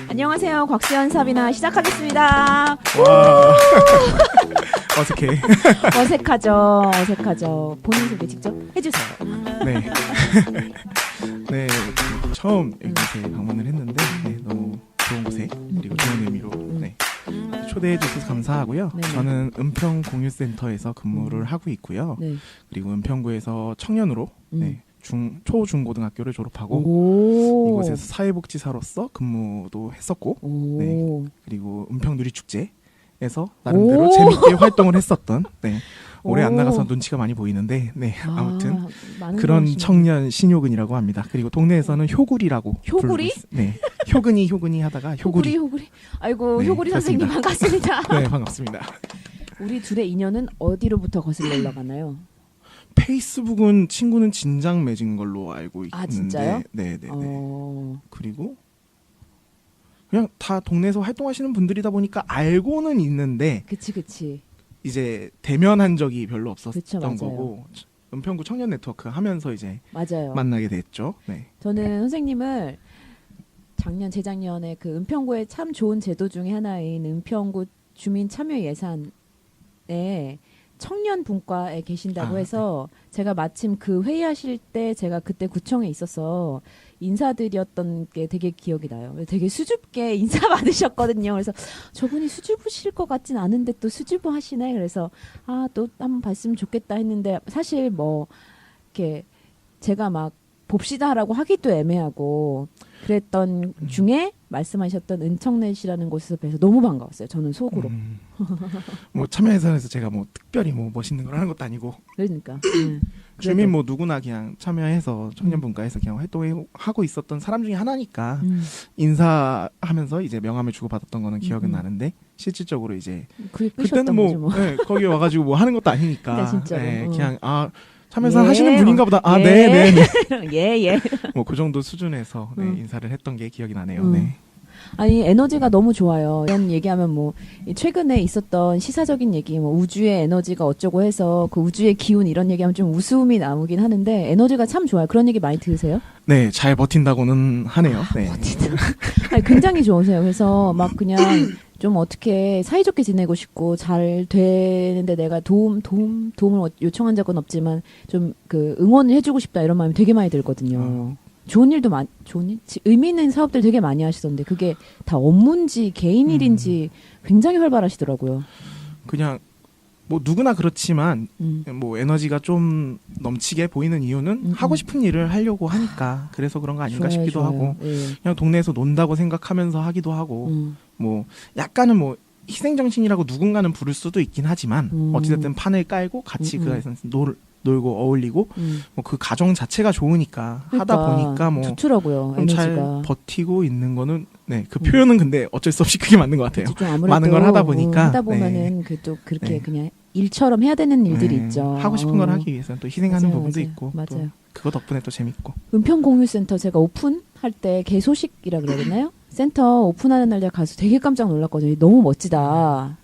안녕하세요. 곽수연 사비나 시작하겠습니다. 와. 어색해. 어색하죠. 본인 소개 직접 해주세요. 네. 네. 처음 이곳에 방문을 했는데 너무 좋은 곳에 그리고 좋은 의미로 초대해 주셔서 감사하고요. 네. 저는 은평공유센터에서 근무를 하고 있고요. 네. 그리고 은평구에서 청년으로 초, 중, 고등학교를 졸업하고 오. 이곳에서 사회복지사로서 근무도 했었고 그리고 은평누리축제에서 나름대로 재밌게 활동을 했었던 올해 안 나가서 눈치가 많이 보이는데 아무튼 그런 청년 신효근이라고 합니다. 그리고 동네에서는 효구리라고 효구리? 효근이 하다가 효구리. 아이고 네, 효구리 선생님 반갑습니다. 네, 반갑습니다. 우리 둘의 인연은 어디로부터 거슬러 올라가나요? 페이스북은 친구는 진작 맺은 걸로 알고 있는데. 아 진짜요? 네. 그리고 그냥 다 동네에서 활동하시는 분들이다 보니까 알고는 있는데. 그치. 이제 대면한 적이 별로 없었던 그쵸, 맞아요. 거고 은평구 청년 네트워크 하면서 이제 맞아요. 만나게 됐죠. 네. 저는 선생님을 재작년에 그 은평구의 참 좋은 제도 중에 하나인 은평구 주민 참여 예산에 청년 분과에 계신다고 해서 제가 마침 그 회의하실 때 제가 그때 구청에 있어서 인사드렸던 게 되게 기억이 나요. 되게 수줍게 인사 받으셨거든요. 그래서 저분이 수줍으실 것 같진 않은데 또 수줍어 하시네. 그래서 또 한번 봤으면 좋겠다 했는데 사실 뭐 이렇게 제가 막 봅시다라고 하기도 애매하고 그랬던 중에 말씀하셨던 은청넷이라는 곳에서 뵈서 너무 반가웠어요. 저는 속으로. 뭐 참여 예산에서 제가 뭐 특별히 뭐 멋있는 걸 하는 것도 아니고. 그러니까. 주민 뭐 누구나 그냥 참여해서 청년분과에서 그냥 활동하고 있었던 사람 중에 하나니까 인사하면서 이제 명함을 주고받았던 거는 기억은 나는데 실질적으로 이제 그때는 뭐 거기 와가지고 뭐 하는 것도 아니니까 그냥 참여사 하시는 분인가 보다. 네. 예. 뭐 그 정도 수준에서 인사를 했던 게 기억이 나네요. 아니 에너지가 너무 좋아요. 이런 얘기하면 뭐 최근에 있었던 시사적인 얘기, 뭐 우주의 에너지가 어쩌고 해서 그 우주의 기운 이런 얘기하면 좀 웃음이 나오긴 하는데 에너지가 참 좋아요. 그런 얘기 많이 들으세요? 네, 잘 버틴다고는 하네요. 네. 아니, 굉장히 좋으세요. 그래서 막 그냥 좀 어떻게 사이좋게 지내고 싶고 잘 되는데 내가 도움을 요청한 적은 없지만 좀 그 응원을 해주고 싶다 이런 마음이 되게 많이 들거든요. 좋은 일 의미 있는 사업들 되게 많이 하시던데 그게 다 업무인지 개인 일인지 굉장히 활발하시더라고요. 그냥 뭐 누구나 그렇지만 뭐 에너지가 좀 넘치게 보이는 이유는 하고 싶은 일을 하려고 하니까 그래서 그런 거 아닌가 싶기도 하고 그냥 동네에서 논다고 생각하면서 하기도 하고 뭐 약간은 뭐 희생정신이라고 누군가는 부를 수도 있긴 하지만 어찌됐든 판을 깔고 같이 그 안에서 놀고 어울리고 뭐 그 가정 자체가 좋으니까 하다 보니까 뭐 좋더라고요. 잘 버티고 있는 거는 그 표현은 근데 어쩔 수 없이 그게 맞는 것 같아요. 많은 걸 하다 보니까 하다 보면은 그 또 그렇게 그냥 일처럼 해야 되는 일들이 있죠. 하고 싶은 걸 하기 위해서는 또 희생하는 부분도 있고 맞아요. 또 그거 덕분에 또 재밌고. 은평공유센터 제가 오픈할 때 개소식이라 그래야 되나요? 센터 오픈하는 날 제가 가서 되게 깜짝 놀랐거든요. 너무 멋지다.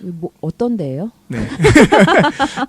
뭐 어떤 데예요? 네.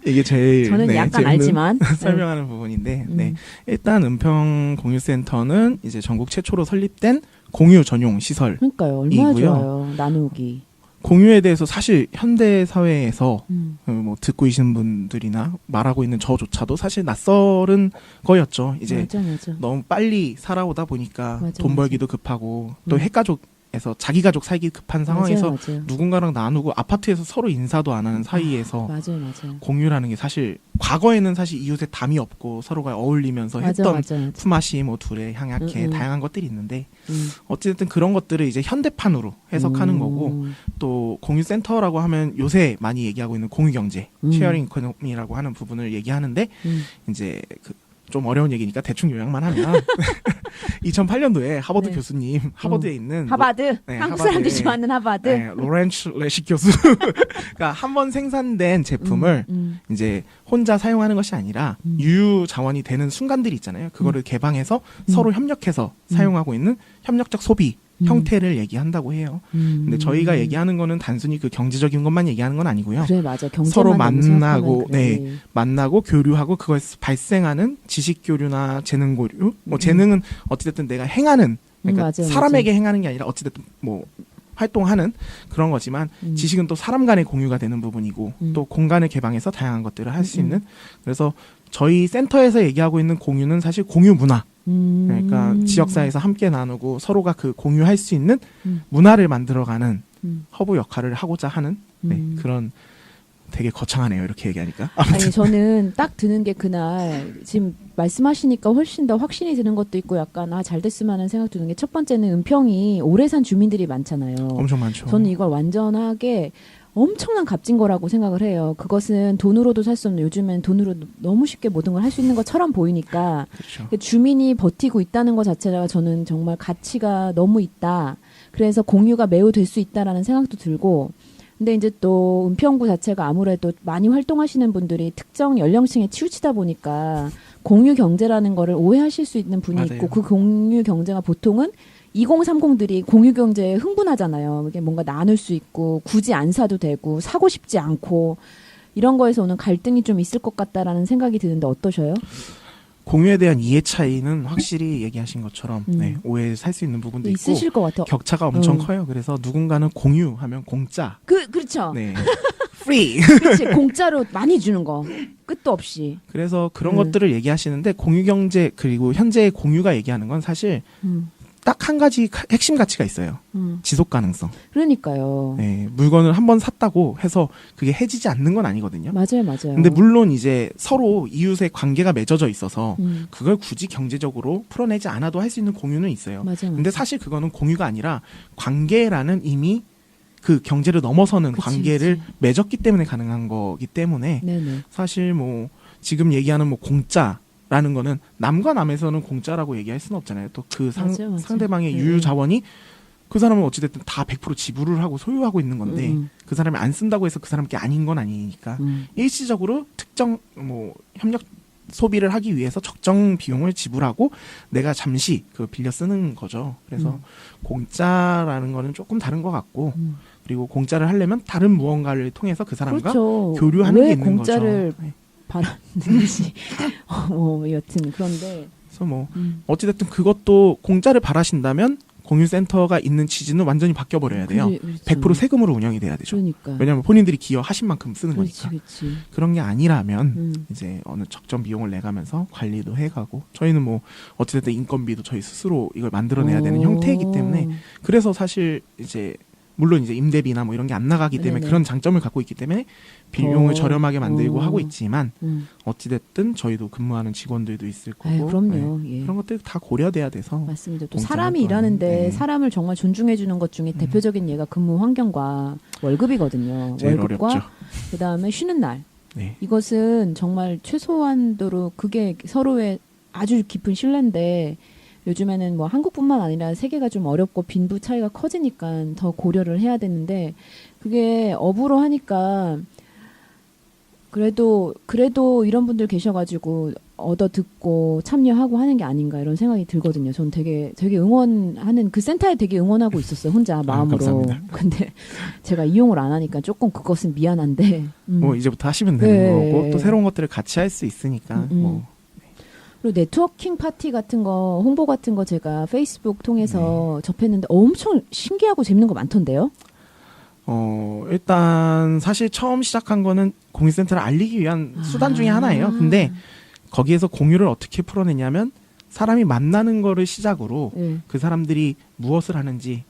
이게 제일 저는 약간 알지만 설명하는 부분인데 일단 은평공유센터는 이제 전국 최초로 설립된 공유 전용 시설이고요. 그러니까요. 얼마나 좋아요. 나누기. 공유에 대해서 사실 현대 사회에서 뭐 듣고 계시는 분들이나 말하고 있는 저조차도 사실 낯설은 거였죠. 이제 맞아. 너무 빨리 살아오다 보니까 맞아. 돈 벌기도 급하고 또 핵가족에서 자기 가족 살기 급한 상황에서 맞아요. 누군가랑 나누고 아파트에서 서로 인사도 안 하는 사이에서 맞아요. 공유라는 게 사실 과거에는 사실 이웃의 담이 없고 서로가 어울리면서 했던 맞아. 품앗이 뭐 둘의 향약해 다양한 것들이 있는데 어쨌든 그런 것들을 이제 현대판으로 해석하는 거고 또 공유센터라고 하면 요새 많이 얘기하고 있는 공유경제, 쉐어링 이코노미라고 하는 부분을 얘기하는데 이제 좀 어려운 얘기니까 대충 요약만 하면 2008년도에 하버드 교수님, 하버드에 있는 한국 사람들이 좋아하는 하버드 로렌츠 레식 교수가 한 번 생산된 제품을 이제 혼자 사용하는 것이 아니라 유유 자원이 되는 순간들이 있잖아요. 그거를 개방해서 서로 협력해서 사용하고 있는 협력적 소비 형태를 얘기한다고 해요. 근데 저희가 얘기하는 거는 단순히 그 경제적인 것만 얘기하는 건 아니고요. 그래, 맞아. 서로 만나고, 그래. 네, 만나고 교류하고 그거에서 발생하는 지식 교류나 재능 교류. 뭐 재능은 어찌됐든 내가 행하는, 그러니까 맞아요, 사람에게 행하는 게 아니라 어찌됐든 뭐 활동하는 그런 거지만 지식은 또 사람 간의 공유가 되는 부분이고 또 공간을 개방해서 다양한 것들을 할 수 있는. 그래서 저희 센터에서 얘기하고 있는 공유는 사실 공유 문화. 그러니까 지역사회에서 함께 나누고 서로가 그 공유할 수 있는 문화를 만들어가는 허브 역할을 하고자 하는 그런. 되게 거창하네요, 이렇게 얘기하니까. 아니, 저는 딱 드는 게 그날 지금 말씀하시니까 훨씬 더 확신이 드는 것도 있고 약간 잘 됐으면 하는 생각 드는 게 첫 번째는 은평이 오래 산 주민들이 많잖아요. 엄청 많죠. 저는 이걸 완전하게 엄청난 값진 거라고 생각을 해요. 그것은 돈으로도 살 수 없는, 요즘엔 돈으로 너무 쉽게 모든 걸 할 수 있는 것처럼 보이니까 그렇죠. 주민이 버티고 있다는 것 자체가 저는 정말 가치가 너무 있다. 그래서 공유가 매우 될 수 있다라는 생각도 들고, 근데 이제 또 은평구 자체가 아무래도 많이 활동하시는 분들이 특정 연령층에 치우치다 보니까 공유 경제라는 거를 오해하실 수 있는 분이 맞아요. 있고, 그 공유 경제가 보통은 2030들이 공유 경제에 흥분하잖아요. 이게 뭔가 나눌 수 있고 굳이 안 사도 되고 사고 싶지 않고 이런 거에서 오는 갈등이 좀 있을 것 같다라는 생각이 드는데 어떠셔요? 공유에 대한 이해 차이는 확실히 얘기하신 것처럼 오해 살 수 있는 부분도 있고 있으실 것 같아요. 격차가 엄청 커요. 그래서 누군가는 공유하면 공짜. 그렇죠. 네. free. 그렇지. 공짜로 많이 주는 거. 끝도 없이. 그래서 그런 것들을 얘기하시는데 공유 경제 그리고 현재의 공유가 얘기하는 건 사실 딱 한 가지 핵심 가치가 있어요. 지속 가능성. 그러니까요. 네, 물건을 한번 샀다고 해서 그게 해지지 않는 건 아니거든요. 맞아요, 맞아요. 근데 물론 이제 서로 이웃의 관계가 맺어져 있어서 그걸 굳이 경제적으로 풀어내지 않아도 할 수 있는 공유는 있어요. 맞아요. 근데 사실 그거는 공유가 아니라 관계라는 이미 그 경제를 넘어서는 관계를 맺었기 때문에 가능한 거기 때문에 네네. 사실 뭐 지금 얘기하는 뭐 공짜라는 거는 남과 남에서는 공짜라고 얘기할 수는 없잖아요. 또 그 맞아요. 상대방의 유유 자원이 그 사람은 어찌됐든 다 100% 지불을 하고 소유하고 있는 건데 그 사람이 안 쓴다고 해서 그 사람 게 아닌 건 아니니까 일시적으로 특정 뭐 협력 소비를 하기 위해서 적정 비용을 지불하고 내가 잠시 그 빌려 쓰는 거죠. 그래서 공짜라는 거는 조금 다른 것 같고 그리고 공짜를 하려면 다른 무언가를 통해서 그 사람과 그렇죠. 교류하는 게 왜 있는 공짜를 거죠. 네. 바라는지 여튼 그런데 그래서 뭐 어찌됐든 그것도 공짜를 바라신다면 공유센터가 있는 취지는 완전히 바뀌어버려야 돼요. 그렇죠. 100% 세금으로 운영이 돼야 되죠. 그러니까. 왜냐하면 본인들이 기여하신 만큼 쓰는 그렇지, 거니까. 그렇지. 그런 게 아니라면 이제 어느 적정 비용을 내가면서 관리도 해가고 저희는 뭐 어찌됐든 인건비도 저희 스스로 이걸 만들어내야 되는 형태이기 때문에 그래서 사실 이제 물론 이제 임대비나 뭐 이런 게 안 나가기 때문에 네네. 그런 장점을 갖고 있기 때문에 비용을 저렴하게 만들고 하고 있지만 어찌됐든 저희도 근무하는 직원들도 있을 거고 아유, 그럼요. 예. 그런 것들 다 고려돼야 돼서 맞습니다. 또 공짜는 사람이 또 일하는데 아닌데. 사람을 정말 존중해 주는 것 중에 대표적인 예가 근무 환경과 월급이거든요. 제일 월급과 어렵죠. 그다음에 쉬는 날. 네. 이것은 정말 최소한도로 그게 서로의 아주 깊은 신뢰인데 요즘에는 뭐 한국뿐만 아니라 세계가 좀 어렵고 빈부 차이가 커지니까 더 고려를 해야 되는데 그게 업으로 하니까 그래도 이런 분들 계셔가지고 얻어 듣고 참여하고 하는 게 아닌가 이런 생각이 들거든요. 전 되게 응원하는 그 센터에 되게 응원하고 있었어요. 혼자 마음으로. 감사합니다. 근데 제가 이용을 안 하니까 조금 그것은 미안한데. 뭐 이제부터 하시면 되는 네. 거고 또 새로운 것들을 같이 할 수 있으니까 뭐 그리고 네트워킹 파티 같은 거 홍보 같은 거 제가 페이스북 통해서 접했는데 엄청 신기하고 재밌는 거 많던데요. 일단 사실 처음 시작한 거는 공유센터를 알리기 위한 수단 중에 하나예요. 근데 거기에서 공유를 어떻게 풀어내냐면 사람이 만나는 거를 시작으로 그 사람들이 무엇을 하는지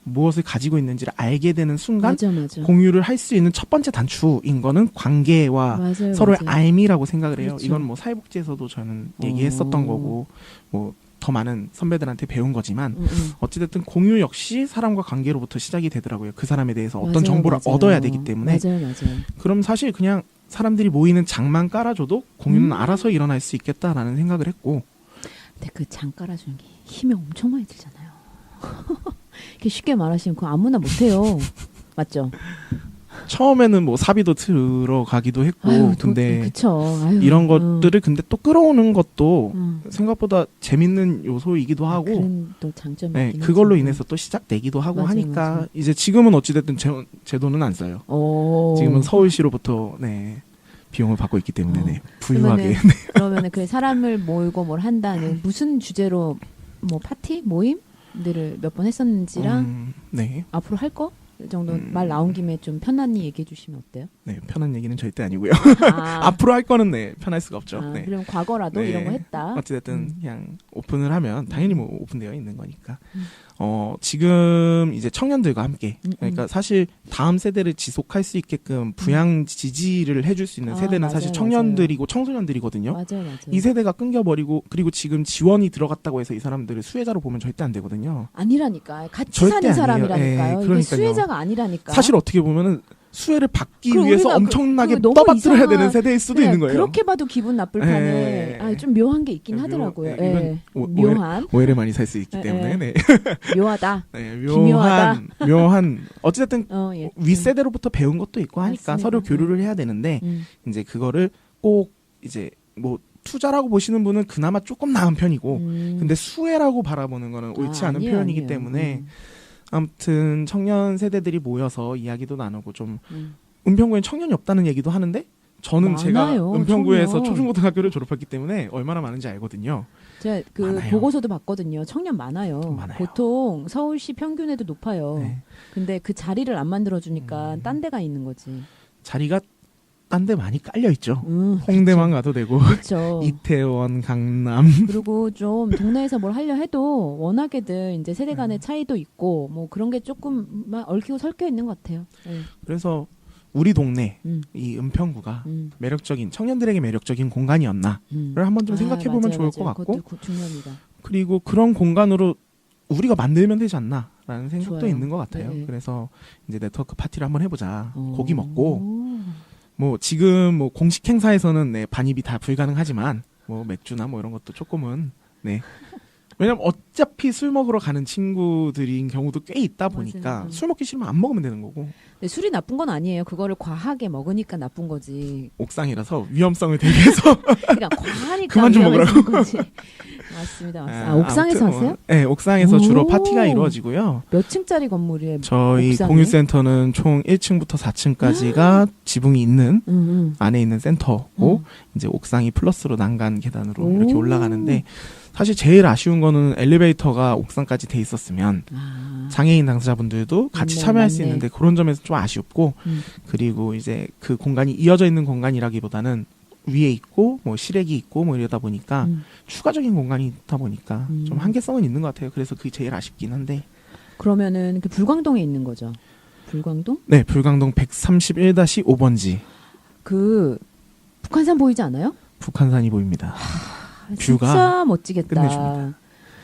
무엇을 가지고 있는지를 알게 되는 순간 맞아. 공유를 할 수 있는 첫 번째 단추인 거는 관계와 맞아요, 서로의 맞아요. 알미라고 생각을 해요. 그렇죠. 이건 뭐 사회복지에서도 저는 얘기했었던 거고 뭐 더 많은 선배들한테 배운 거지만 어찌됐든 공유 역시 사람과 관계로부터 시작이 되더라고요. 그 사람에 대해서 어떤 맞아요, 정보를 맞아요. 얻어야 되기 때문에 맞아요. 그럼 사실 그냥 사람들이 모이는 장만 깔아줘도 공유는 알아서 일어날 수 있겠다라는 생각을 했고 근데 그 장 깔아주는 게 힘이 엄청 많이 들잖아요. 이렇게 쉽게 말하시면 그거 아무나 못해요. 맞죠? 처음에는 뭐 사비도 들어가기도 했고 아유, 근데 그쵸. 아유, 이런 것들을 근데 또 끌어오는 것도 음. 생각보다 재밌는 요소이기도 하고 그런 또 장점이 네, 있긴 그걸로 하죠. 인해서 또 시작되기도 하고 맞아요, 하니까 맞아요. 이제 지금은 어찌됐든 제도는 안 써요. 오. 지금은 서울시로부터 네, 비용을 받고 있기 때문에 네, 부유하게 그러면은 그 사람을 모이고 뭘 한다는 무슨 주제로 뭐 파티 모임들을 몇 번 했었는지랑 네. 앞으로 할 거 정도 말 나온 김에 좀 편안히 얘기해 주시면 어때요? 네, 편한 얘기는 절대 아니고요. 아, 앞으로 할 거는 네, 편할 수가 없죠. 아, 네. 그럼 과거라도 네. 이런 거 했다. 어찌됐든 그냥 오픈을 하면 당연히 뭐 오픈되어 있는 거니까. 음. 지금 이제 청년들과 함께 그러니까 사실 다음 세대를 지속할 수 있게끔 부양 지지를 해줄 수 있는 아, 세대는 맞아요, 사실 청년들이고 청소년들이거든요. 맞아요. 이 세대가 끊겨버리고 그리고 지금 지원이 들어갔다고 해서 이 사람들을 수혜자로 보면 절대 안 되거든요. 아니라니까. 같이 절대 사는 아니에요. 사람이라니까요. 예, 이게 그러니까요. 수혜자가 아니라니까. 사실 어떻게 보면은 수혜를 받기 그리고 위해서 우리가 엄청나게 너무 떠받들어야 이상한- 되는 세대일 수도 그래, 있는 거예요. 그렇게 봐도 기분 나쁠 판에 예. 좀 묘한 게 있긴 묘- 하더라고요. 예, 예. 이건 묘한. 오해를 많이 살 수 있기 예, 때문에 예. 네. 묘하다. 네, 기묘하다. 묘한 어찌됐든 예. 윗세대로부터 배운 것도 있고 하니까 맞습니다. 서로 교류를 해야 되는데 이제 그거를 꼭 이제 뭐 투자라고 보시는 분은 그나마 조금 나은 편이고 근데 수혜라고 바라보는 거는 옳지 않은 아니에요, 표현이기 아니에요. 때문에 아무튼 청년 세대들이 모여서 이야기도 나누고 좀 음. 은평구엔 청년이 없다는 얘기도 하는데 저는 제가 많아요, 은평구에서 청년. 초중고등학교를 졸업했기 때문에 얼마나 많은지 알거든요. 제가 그 많아요. 보고서도 봤거든요. 청년 많아요. 많아요. 보통 서울시 평균에도 높아요. 네. 근데 그 자리를 안 만들어 주니까 딴 데가 있는 거지. 자리가 딴 데 많이 깔려 있죠. 홍대만 가도 되고 그렇죠. 이태원, 강남. 그리고 좀 동네에서 뭘 하려 해도 워낙에들 이제 세대 간의 차이도 있고 뭐 그런 게 조금 얽히고 설켜 있는 것 같아요. 네. 그래서 우리 동네 음. 이 은평구가 음. 매력적인 청년들에게 매력적인 공간이었나를 한번 좀 생각해 보면 맞아요, 좋을 맞아요. 것 같고 그것도 중요합니다. 그리고 그런 공간으로 우리가 만들면 되지 않나라는 생각도 좋아요. 있는 것 같아요. 네. 그래서 이제 네트워크 파티를 한번 해보자. 어. 고기 먹고 뭐 지금 뭐 공식 행사에서는 네, 반입이 다 불가능하지만 뭐 맥주나 뭐 이런 것도 조금은 네. 왜냐면 어차피 술 먹으러 가는 친구들인 경우도 꽤 있다 보니까 맞아요. 술 먹기 싫으면 안 먹으면 되는 거고 근데 술이 나쁜 건 아니에요. 그거를 과하게 먹으니까 나쁜 거지. 옥상이라서 위험성을 대비해서 그러니까 과하니까 그만 좀 위험해지는 먹으라고. 거지. 맞습니다. 옥상에서 아무튼 하세요? 네, 옥상에서 주로 오. 파티가 이루어지고요. 몇 층짜리 건물이에요? 저희 옥상에? 공유센터는 총 1층부터 4층까지가 지붕이 있는 안에 있는 센터고 이제 옥상이 플러스로 난간 계단으로 오. 이렇게 올라가는데 사실 제일 아쉬운 거는 엘리베이터가 옥상까지 돼 있었으면 장애인 당사자분들도 같이 맞네, 참여할 수 맞네. 있는데 그런 점에서 좀 아쉽고 그리고 이제 그 공간이 이어져 있는 공간이라기보다는 위에 있고 뭐 실외기 있고 뭐 이러다 보니까 추가적인 공간이 있다 보니까 좀 한계성은 있는 것 같아요. 그래서 그게 제일 아쉽긴 한데 그러면은 그 불광동에 있는 거죠. 불광동? 네, 불광동 131-5번지 그 북한산 보이지 않아요? 북한산이 보입니다. 뷰가 진짜 멋지겠다. 끝내줍니다.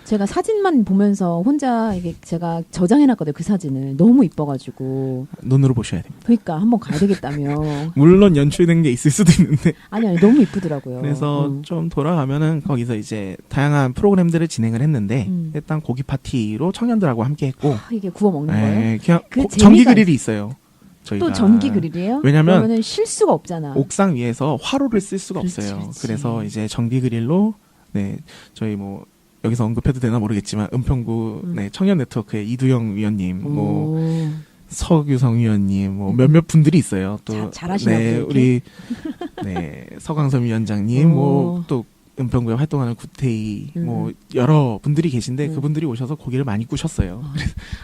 제가 사진만 보면서 혼자 이게 제가 저장해놨거든요. 그 사진을 너무 이뻐가지고. 눈으로 보셔야 됩니다. 그러니까 한번 가야 되겠다며. 물론 연출된 게 있을 수도 있는데 아니 너무 이쁘더라고요. 그래서 좀 돌아가면은 거기서 이제 다양한 프로그램들을 진행을 했는데 음. 일단 고기 파티로 청년들하고 함께 했고 이게 구워 먹는 거예요? 네, 그냥 그 전기 재미가 그릴이 있어요. 저희가 또 전기 그릴이에요? 왜냐면 그러면은 쉴 수가 없잖아. 옥상 위에서 화로를 쓸 수가 그렇지, 없어요. 그렇지. 그래서 이제 전기 그릴로 네 저희 뭐 여기서 언급해도 되나 모르겠지만 은평구 네, 청년 네트워크의 이두영 위원님, 뭐 서규성 위원님, 뭐 몇몇 분들이 있어요. 또 잘하시나 네, 보다, 우리 네 서강섭 위원장님, 뭐 또 은평구에 활동하는 구태희, 뭐 여러 분들이 계신데 그분들이 오셔서 고기를 많이 구셨어요.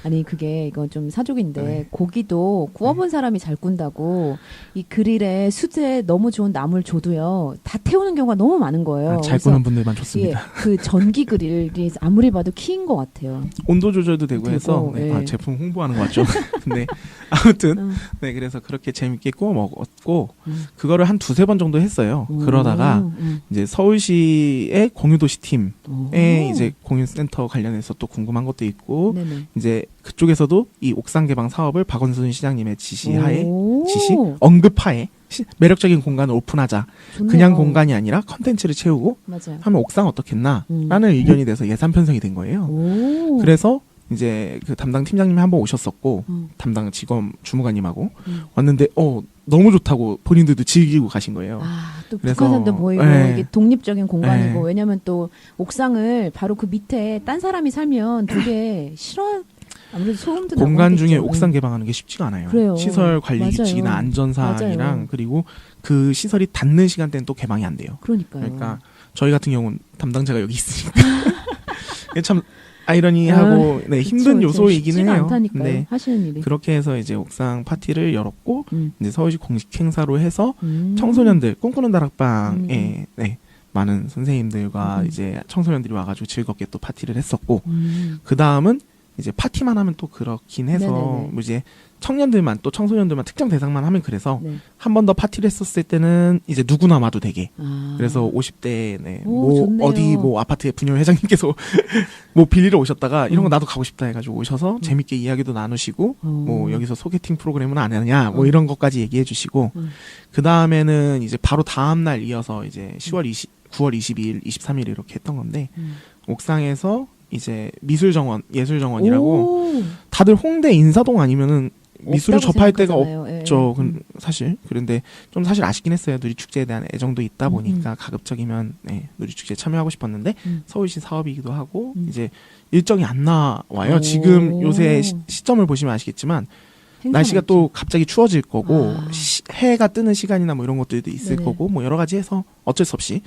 아니 그게 이건 좀 사족인데 네. 고기도 구워본 사람이 잘 꾼다고 이 그릴에 수제 너무 좋은 나물 줘도요 다 태우는 경우가 너무 많은 거예요. 잘 그래서 구는 분들만 좋습니다. 그 전기 그릴이 아무리 봐도 키인 것 같아요. 온도 조절도 되고 해서 네, 예. 제품 홍보하는 거 같죠. 근데 아무튼 네 그래서 그렇게 재밌게 구워 먹었고 그거를 한 두세 번 정도 했어요. 그러다가 이제 서울시의 공유도시 팀에 이제 공유센터 관련해서 또 궁금한 것도 있고 네네. 이제 그쪽에서도 이 옥상 개방 사업을 박원순 시장님의 지시하에 오. 언급하에 매력적인 공간을 오픈하자. 좋네요. 그냥 공간이 아니라 컨텐츠를 채우고 맞아요. 하면 옥상 어떻겠나라는 의견이 돼서 예산 편성이 된 거예요. 오. 그래서 이제 그 담당 팀장님이 한번 오셨었고 담당 직원 주무관님하고 왔는데 너무 좋다고 본인들도 즐기고 가신 거예요. 또 북한산도 보이고 이게 독립적인 공간이고 왜냐면 또 옥상을 바로 그 밑에 딴 사람이 살면 되게 싫어. 아무래도 소음도 나고 공간 하겠죠. 중에 옥상 개방하는 게 쉽지가 않아요. 그래요. 시설 관리 맞아요. 규칙이나 안전사항이랑 맞아요. 그리고 그 시설이 닫는 시간대는 또 개방이 안 돼요. 그러니까요. 그러니까 저희 같은 경우는 담당자가 여기 있으니까 참 아이러니하고 힘든 그쵸, 요소이긴 쉽지가 해요. 않다니까요. 네. 하시는 일이. 그렇게 해서 이제 옥상 파티를 열었고 이제 서울시 공식 행사로 해서 음. 청소년들 꿈꾸는 다락방에 많은 선생님들과 이제 청소년들이 와가지고 즐겁게 또 파티를 했었고 그 다음은 이제 파티만 하면 또 그렇긴 해서 뭐 이제 청년들만 또 청소년들만 특정 대상만 하면 그래서 한 번 더 파티를 했었을 때는 이제 누구나 와도 되게 그래서 50대 뭐 좋네요. 어디 뭐 아파트의 분녀 회장님께서 뭐 빌리러 오셨다가 이런 거 나도 가고 싶다 해가지고 오셔서 재밌게 이야기도 나누시고 뭐 여기서 소개팅 프로그램은 안 하느냐 뭐 이런 것까지 얘기해 주시고 그 다음에는 이제 바로 다음 날 이어서 이제 9월 22일, 23일 이렇게 했던 건데 옥상에서 이제 예술정원이라고 다들 홍대 인사동 아니면은 미술을 접할 데가 없죠. 사실 그런데 좀 사실 아쉽긴 했어요. 누리축제에 대한 애정도 있다 보니까 가급적이면 누리축제에 참여하고 싶었는데 서울시 사업이기도 하고 이제 일정이 안 나와요. 지금 요새 시점을 보시면 아시겠지만 날씨가 또 갑자기 추워질 거고 해가 뜨는 시간이나 뭐 이런 것들도 있을 거고 뭐 여러 가지 해서 어쩔 수 없이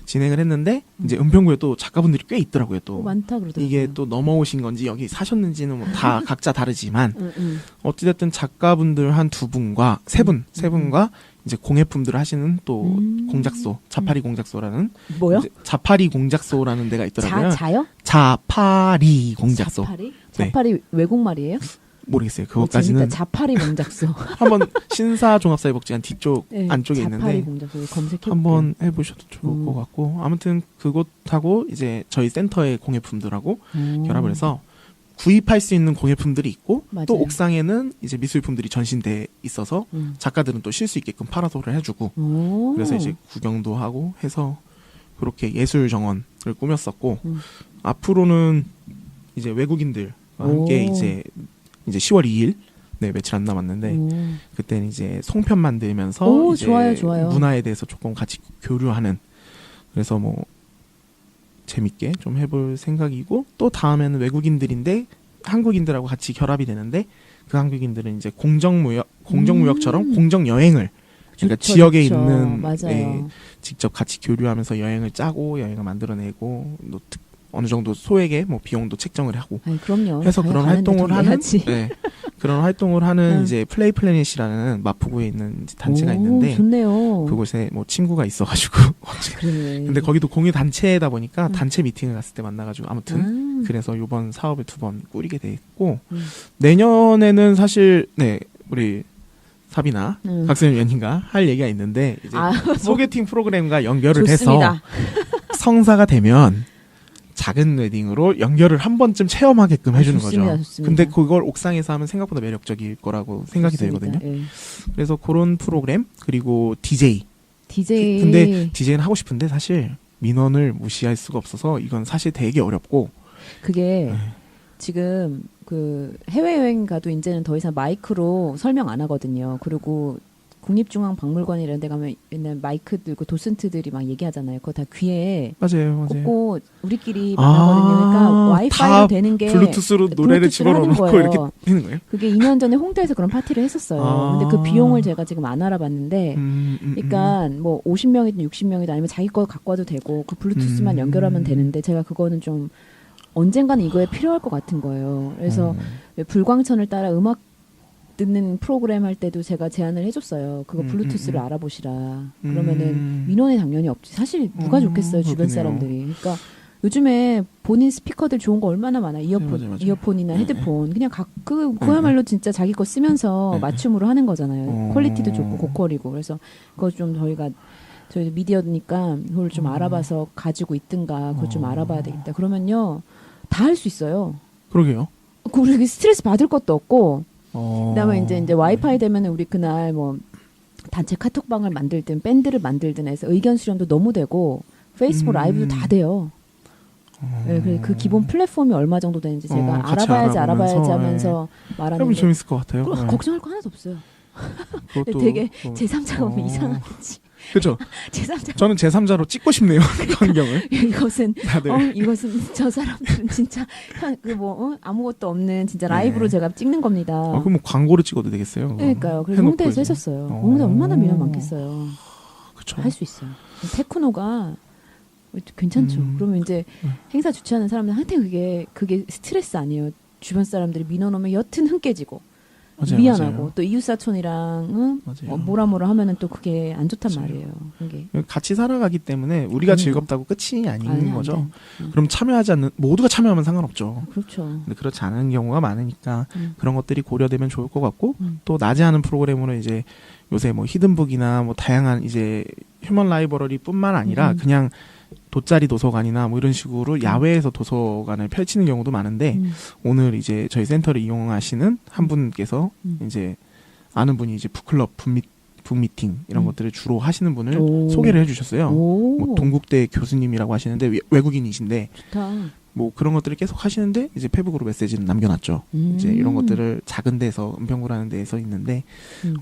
진행을 했는데 이제 은평구에 또 작가분들이 꽤 있더라고요. 또 많다 그러더라고요. 이게 또 넘어오신 건지 여기 사셨는지는 뭐 다 각자 다르지만 어찌됐든 작가분들 한 세 분과 이제 공예품들을 하시는 또 공작소 자파리 공작소라는 뭐요? 자파리 공작소라는 데가 있더라고요. 자요? 자파리 공작소. 자파리 외국말이에요? 모르겠어요. 그것까지는 자파리 공작소. 한번 신사종합사회복지관 뒤쪽 안쪽에 자파리 있는데 공작소 검색해 한번 해보셔도 좋을 것 같고 아무튼 그곳하고 이제 저희 센터의 공예품들하고 결합을 해서 구입할 수 있는 공예품들이 있고 맞아요. 또 옥상에는 이제 미술품들이 전시돼 있어서 작가들은 또 쉴 수 있게끔 파라솔을 해주고 그래서 이제 구경도 하고 해서 그렇게 예술 정원을 꾸몄었고 앞으로는 이제 외국인들과 함께 이제 10월 2일 며칠 안 남았는데 그때는 이제 송편 만들면서 이제 좋아요. 문화에 대해서 조금 같이 교류하는 그래서 뭐 재밌게 좀 해볼 생각이고 또 다음에는 외국인들인데 한국인들하고 같이 결합이 되는데 그 한국인들은 이제 공정무역처럼 공정 여행을 그러니까 지역에 있는 직접 같이 교류하면서 여행을 짜고 여행을 만들어내고 어느 정도 소액의 뭐 비용도 책정을 하고 그럼요. 해서 그런 활동을 하는 그런 활동을 하는 이제 플레이 플래닛이라는 마포구에 있는 단체가 있는데 좋네요. 그곳에 뭐 친구가 있어가지고 그래. 근데 거기도 공유 단체다 보니까 단체 미팅을 갔을 때 만나가지고 아무튼 그래서 이번 사업을 2번 꾸리게 됐고 내년에는 사실 우리 사비나 박세현 위원님과 할 얘기가 있는데 이제 소개팅 프로그램과 연결을 좋습니다. 해서 성사가 되면 작은 웨딩으로 연결을 한 번쯤 체험하게끔 해주는 좋습니다, 거죠. 좋습니다. 근데 그걸 옥상에서 하면 생각보다 매력적일 거라고 생각이 들거든요. 그래서 그런 프로그램 그리고 DJ. 근데 DJ는 하고 싶은데 사실 민원을 무시할 수가 없어서 이건 사실 되게 어렵고 그게 지금 그 해외여행 가도 이제는 더 이상 마이크로 설명 안 하거든요. 그리고 국립중앙박물관 이런 데 가면 옛날 마이크 들고 도슨트들이 막 얘기하잖아요. 그거 다 귀에 맞아요. 꽂고 우리끼리 말하거든요. 그러니까 와이파이로 되는 게 블루투스로 노래를 집어넣고 이렇게 되는 거예요? 그게 2년 전에 홍대에서 그런 파티를 했었어요. 근데 그 비용을 제가 지금 안 알아봤는데 그러니까 뭐 50명이든 60명이든 아니면 자기 거 갖고 와도 되고 그 블루투스만 연결하면 되는데 제가 그거는 좀 언젠가는 이거에 필요할 것 같은 거예요. 그래서 왜 불광천을 따라 음악 듣는 프로그램 할 때도 제가 제안을 해줬어요. 그거 블루투스를 알아보시라. 그러면은 민원이 당연히 없지. 사실 누가 좋겠어요, 주변 사람들이. 그러니까 요즘에 본인 스피커들 좋은 거 얼마나 많아. 이어폰이나 헤드폰. 그냥 그야말로 진짜 자기 거 쓰면서 맞춤으로 하는 거잖아요. 퀄리티도 좋고 고퀄이고. 그래서 그거 좀 저희 미디어니까 그걸 좀 알아봐서 가지고 있든가 그걸 좀 알아봐야 되겠다. 그러면요 다 할 수 있어요. 그러게요. 우리 스트레스 받을 것도 없고. 그다음에 이제 와이파이 되면은 우리 그날 뭐 단체 카톡방을 만들든 밴드를 만들든 해서 의견 수렴도 너무 되고 페이스북 라이브도 다 돼요. 네, 그 기본 플랫폼이 얼마 정도 되는지 제가 같이 알아봐야지 알아보면서, 하면서 말하는데 재밌을 것 같아요. 걱정할 거 하나도 없어요. 그것도 되게 제3자가 오면 이상하겠지. 그렇죠. 제3자. 저는 제3자로 찍고 싶네요. 그 광경을. 이것은 다들. 이것은 저 사람들은 진짜 아무것도 없는 진짜 라이브로 네. 제가 찍는 겁니다. 그럼 뭐 광고를 찍어도 되겠어요. 그러니까요. 그래서 홍대에서 했었어요. 홍대 얼마나 민원 많겠어요. 그렇죠. 할 수 있어요. 테크노가 괜찮죠. 그러면 이제 행사 주최하는 사람들한테 그게 스트레스 아니에요. 주변 사람들이 민원 오면 여튼 흥 깨지고 맞아요, 미안하고 맞아요. 또 이웃사촌이랑 맞아요. 뭐라 하면 또 그게 안 좋단 맞아요. 말이에요. 그게. 같이 살아가기 때문에 우리가 그러니까. 즐겁다고 끝이 아닌 안 거죠. 돼. 그럼 참여하지 않는 모두가 참여하면 상관없죠. 그렇죠. 근데 그렇지 않은 경우가 많으니까 그런 것들이 고려되면 좋을 것 같고 음. 또 낮에 하는 프로그램으로 이제 요새 뭐 히든북이나 뭐 다양한 이제 휴먼 라이브러리뿐만 아니라 그냥 돗자리 도서관이나 뭐 이런 식으로 야외에서 도서관을 펼치는 경우도 많은데 오늘 이제 저희 센터를 이용하시는 한 분께서 이제 아는 분이 이제 북클럽 북미팅 이런 것들을 주로 하시는 분을 소개를 해주셨어요. 뭐 동국대 교수님이라고 하시는데 외국인이신데 좋다. 뭐 그런 것들을 계속 하시는데 이제 페북으로 메시지를 남겨놨죠. 이제 이런 것들을 작은 데서 은평구라는 데에서 있는데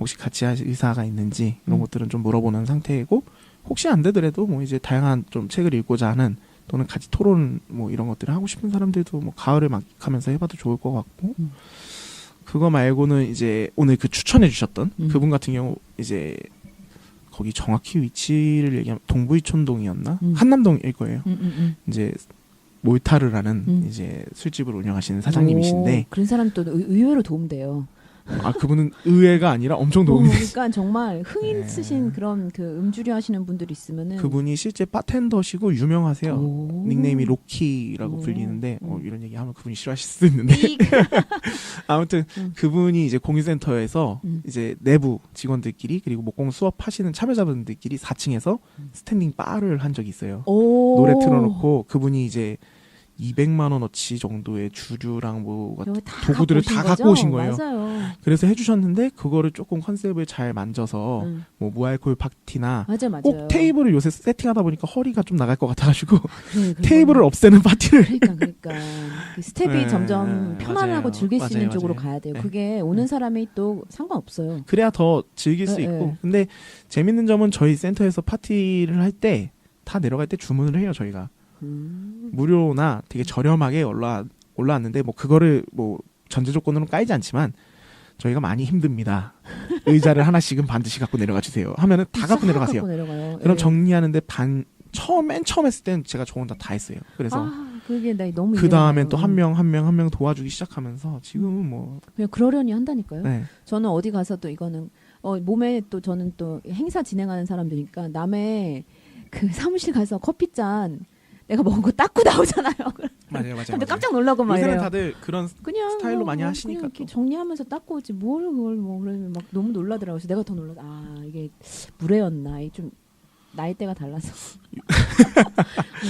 혹시 같이 하실 의사가 있는지 이런 것들은 좀 물어보는 상태이고 혹시 안 되더라도 뭐 이제 다양한 좀 책을 읽고자 하는 또는 같이 토론 뭐 이런 것들을 하고 싶은 사람들도 뭐 가을을 막하면서 해봐도 좋을 것 같고 그거 말고는 이제 오늘 그 추천해 주셨던 그분 같은 경우 이제 거기 정확히 위치를 얘기하면 동부이촌동이었나 한남동일 거예요. 이제 몰타르라는 이제 술집을 운영하시는 사장님이신데 그런 사람 또 의외로 도움돼요. 그분은 의외가 아니라 엄청 도움이 됐어요. 그러니까 정말 흥 쓰신 그런 그 음주류 하시는 분들 있으면은 그분이 실제 바텐더시고 유명하세요. 닉네임이 로키라고 오. 불리는데 이런 얘기하면 그분이 싫어하실 수도 있는데 아무튼 그분이 이제 공유센터에서 이제 내부 직원들끼리 그리고 목공 수업하시는 참여자분들끼리 4층에서 스탠딩 바를 한 적이 있어요. 노래 틀어놓고 그분이 이제 200만 원어치 정도의 주류랑 뭐 도구들을 다 갖고 오신 거예요. 맞아요. 그래서 해주셨는데 그거를 조금 컨셉을 잘 만져서 뭐 무알콜 파티나 맞아요. 꼭 테이블을 요새 세팅하다 보니까 허리가 좀 나갈 것 같아가지고 그래, 테이블을 없애는 파티를 그러니까 그 스텝이 점점 편안하고 맞아요. 즐길 수 있는 맞아요. 쪽으로 가야 돼요. 네. 그게 오는 사람이 또 상관없어요. 그래야 더 즐길 수 있고 근데 재밌는 점은 저희 센터에서 파티를 할 때 다 내려갈 때 주문을 해요. 저희가 무료나 되게 저렴하게 올라왔는데 뭐 그거를 뭐 전제 조건으로 깔지 않지만 저희가 많이 힘듭니다. 의자를 하나씩은 반드시 갖고 내려가 주세요. 하면은 다 갖고 내려가세요. 그럼 정리하는데 맨 처음 했을 때는 제가 저 혼자 다 했어요. 그래서 그게 나 너무 그 다음엔 또 한 명 도와주기 시작하면서 지금은 뭐 그냥 그러려니 한다니까요. 네. 저는 어디 가서도 이거는 몸에 또 저는 또 행사 진행하는 사람들이니까 남의 그 사무실 가서 커피잔 내가 먹은 거 닦고 나오잖아요. 맞아요. 근데 깜짝 놀라고 막 요새는 이래요. 다들 그런 그냥 스타일로 많이 하시니까 그냥 이렇게 정리하면서 닦고 오지 뭘 그걸 뭐 그러면 막 너무 놀라더라고요. 그래서 내가 더 놀라서 이게 물회였나 이게 좀 나이대가 달라서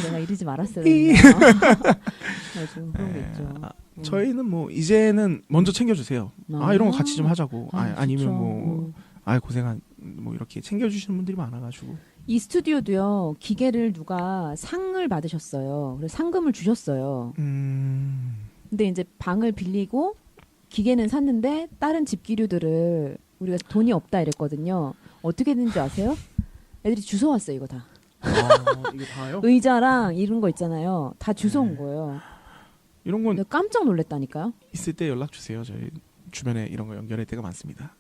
내가 이러지 말았어야 했나. 그런 게 있죠. 저희는 뭐 이제는 먼저 챙겨주세요. 이런 거 같이 좀 하자고. 아니면 뭐 고생한 뭐 이렇게 챙겨주시는 분들이 많아가지고. 이 스튜디오도요 기계를 누가 상을 받으셨어요. 그래서 상금을 주셨어요. 근데 이제 방을 빌리고 기계는 샀는데 다른 집기류들을 우리가 돈이 없다 이랬거든요. 어떻게 됐는지 아세요? 애들이 주워 왔어요 이거 다. 이거 다요? 의자랑 이런 거 있잖아요. 다 주워 온 거예요. 이런 건 내가 깜짝 놀랐다니까요. 있을 때 연락 주세요. 저희 주변에 이런 거 연결할 때가 많습니다.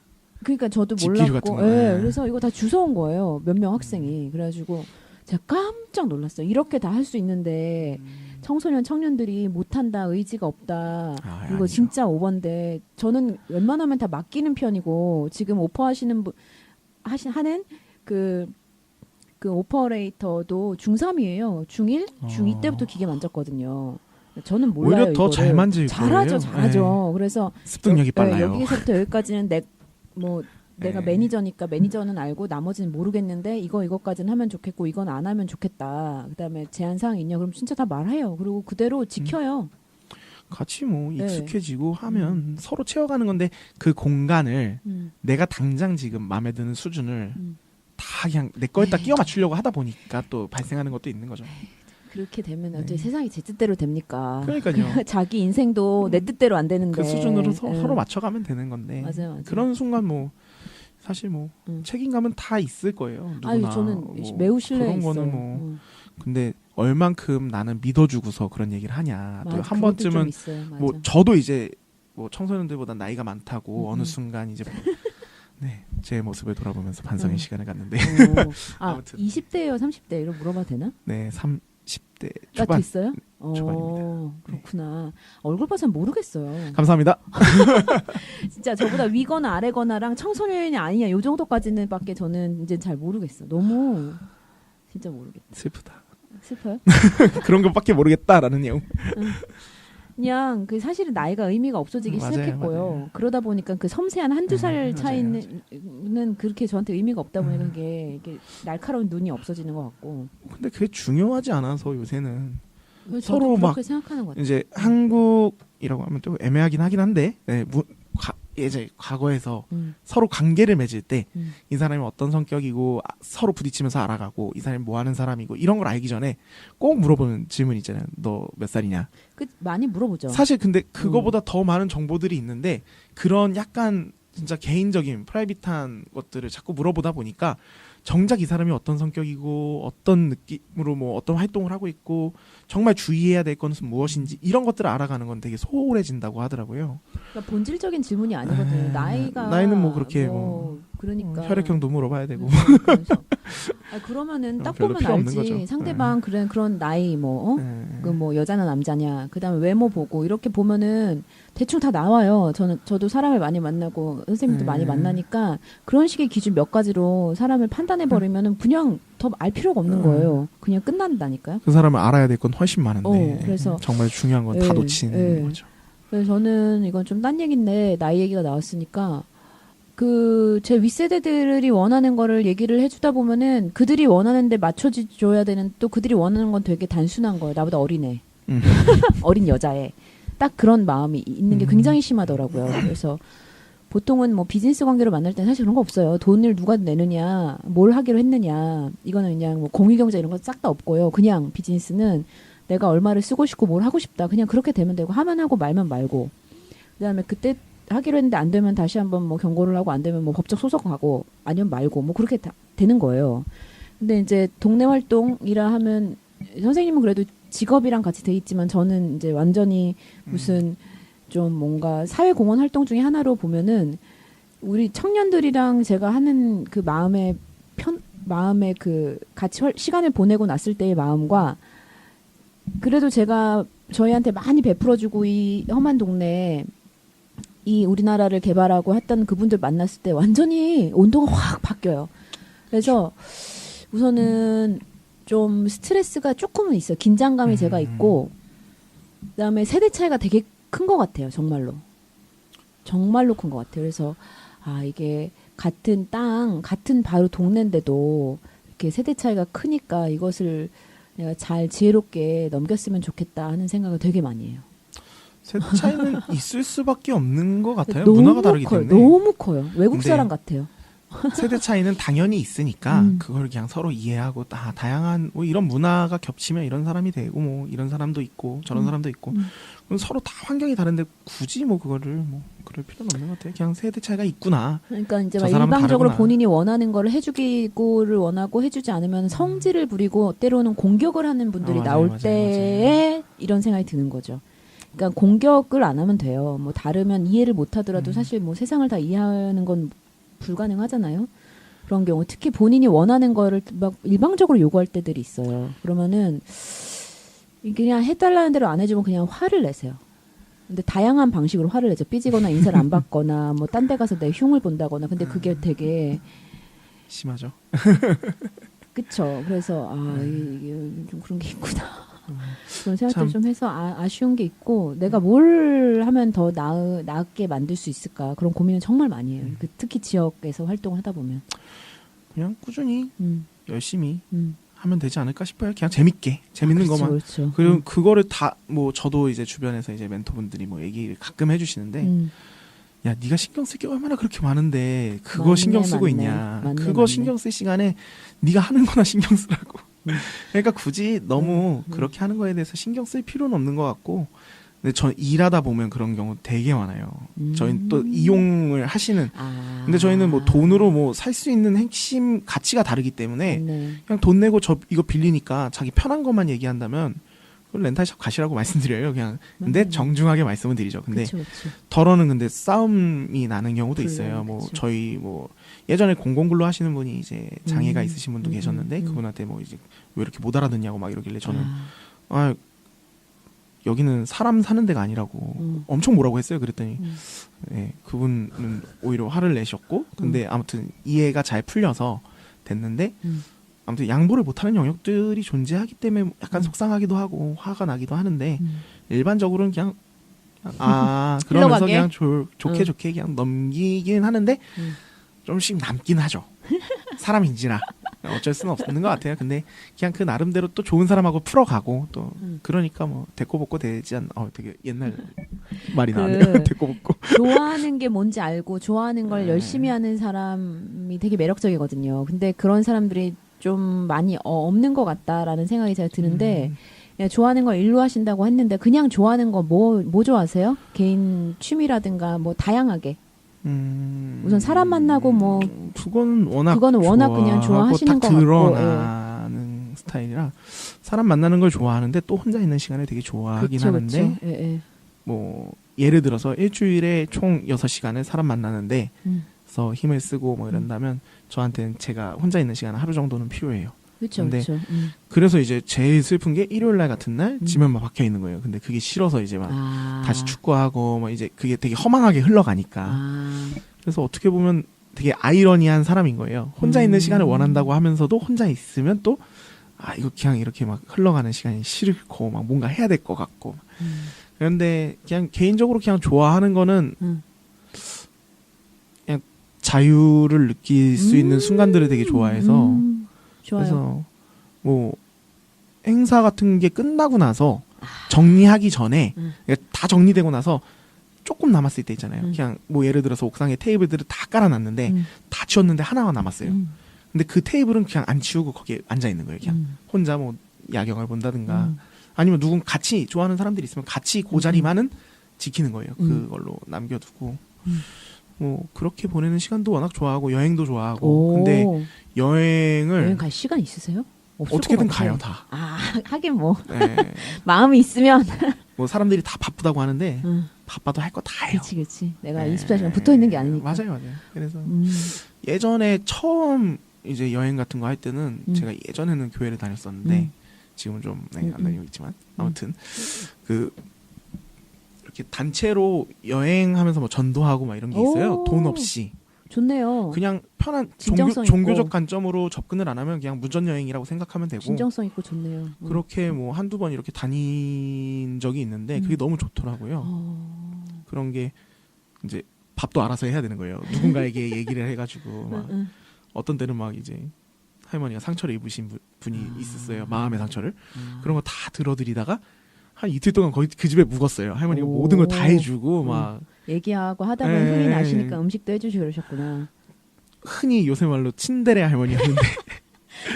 그러니까 저도 집기류 몰랐고, 같은 거. 그래서 이거 다 주워 온 거예요. 몇 명 학생이. 그래가지고 제가 깜짝 놀랐어요. 이렇게 다 할 수 있는데 청소년 청년들이 못한다, 의지가 없다. 이거 아니죠. 진짜 오버인데 저는 웬만하면 다 맡기는 편이고 지금 오퍼하시는 분 하는 그 오퍼레이터도 중3이에요. 중1, 중2 때부터 기계 만졌거든요. 저는 몰라요. 오히려 더 잘 만질 거예요. 잘하죠. 그래서 습득력이 빨라요. 여기서부터 여기까지는 내가 네. 매니저니까 매니저는 알고 나머지는 모르겠는데 이거까지는 하면 좋겠고 이건 안 하면 좋겠다. 그다음에 제한 사항이 있냐? 그럼 진짜 다 말해요. 그리고 그대로 지켜요. 같이 뭐 익숙해지고 하면 서로 채워가는 건데 그 공간을 내가 당장 지금 마음에 드는 수준을 다 그냥 내 거에다 끼워 맞추려고 하다 보니까 또 발생하는 것도 있는 거죠. 그렇게 되면 네. 어떻게 세상이 제 뜻대로 됩니까? 그러니까요. 자기 인생도 내 뜻대로 안 되는데 그 수준으로 예. 서로 맞춰가면 되는 건데 맞아요. 그런 순간 뭐 사실 뭐 책임감은 다 있을 거예요. 누구나. 아유, 저는 뭐 매우 신뢰해 그런 있어요. 거는 뭐 근데 얼만큼 나는 믿어주고서 그런 얘기를 하냐. 또 한 번쯤은 뭐 저도 이제 뭐 청소년들보다 나이가 많다고 어느 순간 이제 네, 제 모습을 돌아보면서 반성의 시간을 갖는데. 아무튼 20대예요, 30대 이런 물어봐도 되나? 네, 30대 나 초반. 됐어요? 초반입니다. 그렇구나. 얼굴 봐서 모르겠어요. 감사합니다. 진짜 저보다 위거나 아래거나랑 청소년이 아니냐 요 정도까지는 밖에 저는 이제 잘 모르겠어. 너무 진짜 모르겠다. 슬프다. 슬퍼요? 그런 것밖에 모르겠다라는 내용. 그냥 그 사실은 나이가 의미가 없어지기 맞아요, 시작했고요. 맞아요. 그러다 보니까 그 섬세한 한두 살 맞아요, 차이는 그렇게 저한테 의미가 없다 보니까 이게 날카로운 눈이 없어지는 것 같고. 근데 그게 중요하지 않아서 요새는 서로 막 그렇게 생각하는 것 같아요. 이제 한국이라고 하면 좀 애매하긴 하긴 한데 네, 이제 과거에서 서로 관계를 맺을 때 이 사람이 어떤 성격이고 서로 부딪히면서 알아가고 이 사람이 뭐 하는 사람이고 이런 걸 알기 전에 꼭 물어보는 질문 있잖아요. 너 몇 살이냐? 많이 물어보죠. 사실 근데 그거보다 더 많은 정보들이 있는데 그런 약간 진짜 개인적인 프라이빗한 것들을 자꾸 물어보다 보니까 정작 이 사람이 어떤 성격이고 어떤 느낌으로 뭐 어떤 활동을 하고 있고 정말 주의해야 될 것은 무엇인지 이런 것들을 알아가는 건 되게 소홀해진다고 하더라고요. 그러니까 본질적인 질문이 아니거든요. 나이는 뭐 그렇게 그러니까 혈액형도 물어봐야 되고. 그러면은 딱 별로 보면 필요 없는 알지. 거죠. 상대방 그런 나이 그 뭐 여자나 남자냐. 그다음에 외모 보고 이렇게 보면은 대충 다 나와요. 저도 사람을 많이 만나고 선생님도 많이 만나니까 그런 식의 기준 몇 가지로 사람을 판단해 버리면은 그냥 더 알 필요가 없는 거예요. 그냥 끝난다니까요. 그 사람을 알아야 될 건 훨씬 많은데 그래서 정말 중요한 건 다 놓치는 거죠. 그래서 저는 이건 좀 딴 얘기인데 나이 얘기가 나왔으니까 제 윗세대들이 원하는 거를 얘기를 해주다 보면은 그들이 원하는데 맞춰줘야 되는 또 그들이 원하는 건 되게 단순한 거예요. 나보다 어린애. 어린 여자애. 딱 그런 마음이 있는 게 굉장히 심하더라고요. 그래서 보통은 뭐 비즈니스 관계로 만날 때는 사실 그런 거 없어요. 돈을 누가 내느냐, 뭘 하기로 했느냐. 이거는 그냥 뭐 공유경제 이런 거 싹 다 없고요. 그냥 비즈니스는 내가 얼마를 쓰고 싶고 뭘 하고 싶다. 그냥 그렇게 되면 되고 하면 하고 말면 말고. 그다음에 그때 하기로 했는데 안 되면 다시 한번 뭐 경고를 하고 안 되면 뭐 법적 소송 가고 아니면 말고 뭐 그렇게 다 되는 거예요. 근데 이제 동네 활동이라 하면 선생님은 그래도 직업이랑 같이 돼 있지만 저는 이제 완전히 무슨 좀 뭔가 사회공헌 활동 중에 하나로 보면은 우리 청년들이랑 제가 하는 그 마음의 그 같이 시간을 보내고 났을 때의 마음과 그래도 제가 저희한테 많이 베풀어주고 이 험한 동네에 이 우리나라를 개발하고 했던 그분들 만났을 때 완전히 온도가 확 바뀌어요. 그래서 우선은 좀 스트레스가 조금은 있어요. 긴장감이 제가 있고 그다음에 세대 차이가 되게 큰 것 같아요. 정말로 큰 것 같아요. 그래서 이게 같은 땅, 같은 바로 동네인데도 이렇게 세대 차이가 크니까 이것을 내가 잘 지혜롭게 넘겼으면 좋겠다 하는 생각을 되게 많이 해요. 세대 차이는 있을 수밖에 없는 것 같아요. 문화가 다르기 때문에. 너무 커요. 외국 사람 같아요. 세대 차이는 당연히 있으니까 그걸 그냥 서로 이해하고 다양한 뭐 이런 문화가 겹치면 이런 사람이 되고 뭐 이런 사람도 있고 저런 사람도 있고 그럼 서로 다 환경이 다른데 굳이 뭐 그거를 뭐 그럴 필요는 없는 것 같아요. 그냥 세대 차이가 있구나. 그러니까 이제 막 일방적으로 본인이 원하는 거를 해주기를 원하고 해주지 않으면 성질을 부리고 때로는 공격을 하는 분들이 나올 때에 이런 생각이 드는 거죠. 그러니까 공격을 안 하면 돼요. 뭐 다르면 이해를 못 하더라도 사실 뭐 세상을 다 이해하는 건 불가능하잖아요. 그런 경우 특히 본인이 원하는 거를 막 일방적으로 요구할 때들이 있어요. 그러면은 그냥 해달라는 대로 안 해주면 그냥 화를 내세요. 근데 다양한 방식으로 화를 내죠. 삐지거나 인사를 안 받거나 뭐 딴 데 가서 내 흉을 본다거나. 근데 그게 되게 심하죠. 그쵸. 그래서 이게 좀 그런 게 있구나. 그런 생각들 좀 해서 아쉬운 게 있고 내가 뭘 하면 더 나게 만들 수 있을까 그런 고민을 정말 많이 해요. 특히 지역에서 활동을 하다 보면 그냥 꾸준히 열심히 하면 되지 않을까 싶어요. 그냥 재밌게 재밌는 것만. 그렇죠. 그리고 그거를 다 뭐 저도 이제 주변에서 이제 멘토분들이 뭐 얘기를 가끔 해주시는데 야 네가 신경 쓸 게 얼마나 그렇게 많은데 그거 신경 쓰고 있냐. 그거 신경 쓸 시간에 네가 하는 거나 신경 쓰라고. 그러니까 굳이 너무 그렇게 하는 거에 대해서 신경 쓸 필요는 없는 것 같고, 근데 전 일하다 보면 그런 경우 되게 많아요. 저희는 또 이용을 하시는. 근데 저희는 뭐 돈으로 뭐 살 수 있는 핵심 가치가 다르기 때문에 네. 그냥 돈 내고 저 이거 빌리니까 자기 편한 것만 얘기한다면 그걸 렌탈샵 가시라고 말씀드려요. 그냥. 근데 정중하게 말씀을 드리죠. 근데 그쵸, 그쵸. 덜어는 근데 싸움이 나는 경우도 있어요. 그쵸. 뭐 저희 뭐 예전에 공공근로 하시는 분이 이제 장애가 있으신 분도 계셨는데 그분한테 뭐 이제 왜 이렇게 못 알아듣냐고 막 이러길래 저는 여기는 사람 사는 데가 아니라고 엄청 뭐라고 했어요. 그랬더니 네, 그분은 오히려 화를 내셨고 근데 아무튼 이해가 잘 풀려서 됐는데 아무튼 양보를 못하는 영역들이 존재하기 때문에 약간 속상하기도 하고 화가 나기도 하는데 일반적으로는 그냥 그러면서 흘러가게? 그냥 좋게 그냥 넘기긴 하는데 좀씩 남긴 하죠. 사람인지라 어쩔 수는 없는 것 같아요. 근데 그냥 그 나름대로 또 좋은 사람하고 풀어가고 또 그러니까 뭐 데꼬볶고 되지 않. 되게 옛날 말이 나네요. 데꼬볶고. 좋아하는 게 뭔지 알고 좋아하는 걸 열심히 하는 사람이 되게 매력적이거든요. 근데 그런 사람들이 좀 많이 없는 것 같다라는 생각이 제가 드는데 그냥 좋아하는 걸 일로 하신다고 했는데 그냥 좋아하는 거 뭐 좋아하세요? 개인 취미라든가 뭐 다양하게. 우선 사람 만나고 뭐 그거는 워낙 그냥 좋아하시는 딱 것 드러나는 스타일이라 사람 만나는 걸 좋아하는데 또 혼자 있는 시간을 되게 좋아하긴 하는데 예. 뭐 예를 들어서 일주일에 총 6시간을 사람 만나는데 그래서 힘을 쓰고 뭐 이런다면 저한테는 제가 혼자 있는 시간 하루 정도는 필요해요. 그렇죠. 그래서 이제 제일 슬픈 게 일요일 날 같은 날 집에만 막 박혀 있는 거예요. 근데 그게 싫어서 이제 막 다시 축구하고 막 이제 그게 되게 허망하게 흘러가니까. 그래서 어떻게 보면 되게 아이러니한 사람인 거예요. 혼자 있는 시간을 원한다고 하면서도 혼자 있으면 또 이거 그냥 이렇게 막 흘러가는 시간이 싫고 막 뭔가 해야 될 것 같고. 그런데 그냥 개인적으로 그냥 좋아하는 거는 그냥 자유를 느낄 수 있는 순간들을 되게 좋아해서 좋아요. 그래서 뭐 행사 같은 게 끝나고 나서 정리하기 전에 그러니까 다 정리되고 나서 조금 남았을 때 있잖아요. 그냥 뭐 예를 들어서 옥상에 테이블들을 다 깔아놨는데 다 치웠는데 하나가 남았어요. 근데 그 테이블은 그냥 안 치우고 거기에 앉아 있는 거예요. 그냥 혼자 뭐 야경을 본다든가 아니면 누군 같이 좋아하는 사람들이 있으면 같이 그 자리만은 지키는 거예요. 그걸로 남겨두고 뭐 그렇게 보내는 시간도 워낙 좋아하고 여행도 좋아하고 근데 여행 갈 시간 있으세요? 어떻게든 가요 다. 하긴 뭐 네. 마음이 있으면 뭐 사람들이 다 바쁘다고 하는데 바빠도 할 거 다 해요. 그렇지. 내가 24시간 붙어 있는 게 아니니까. 맞아요. 그래서 예전에 처음 이제 여행 같은 거 할 때는 제가 예전에는 교회를 다녔었는데 지금은 좀 안 다니고 있지만 아무튼 그 이렇게 단체로 여행하면서 뭐 전도하고 막 이런 게 있어요. 돈 없이. 좋네요. 그냥 편한 진정성 종교적 있고. 관점으로 접근을 안 하면 그냥 무전 여행이라고 생각하면 되고 진정성 있고 좋네요. 그렇게 뭐 한두 번 이렇게 다닌 적이 있는데 그게 너무 좋더라고요. 그런 게 이제 밥도 알아서 해야 되는 거예요. 누군가에게 얘기를 해가지고 막 어떤 때는 막 이제 할머니가 상처를 입으신 분이 있었어요. 마음의 상처를. 그런 거 다 들어드리다가 한 이틀 동안 거의 그 집에 묵었어요. 할머니가 모든 걸 다 해주고 막 얘기하고 하다 보면 흥이 나시니까 음식도 해주시고 그러셨구나. 흔히 요새 말로 친데레 할머니였는데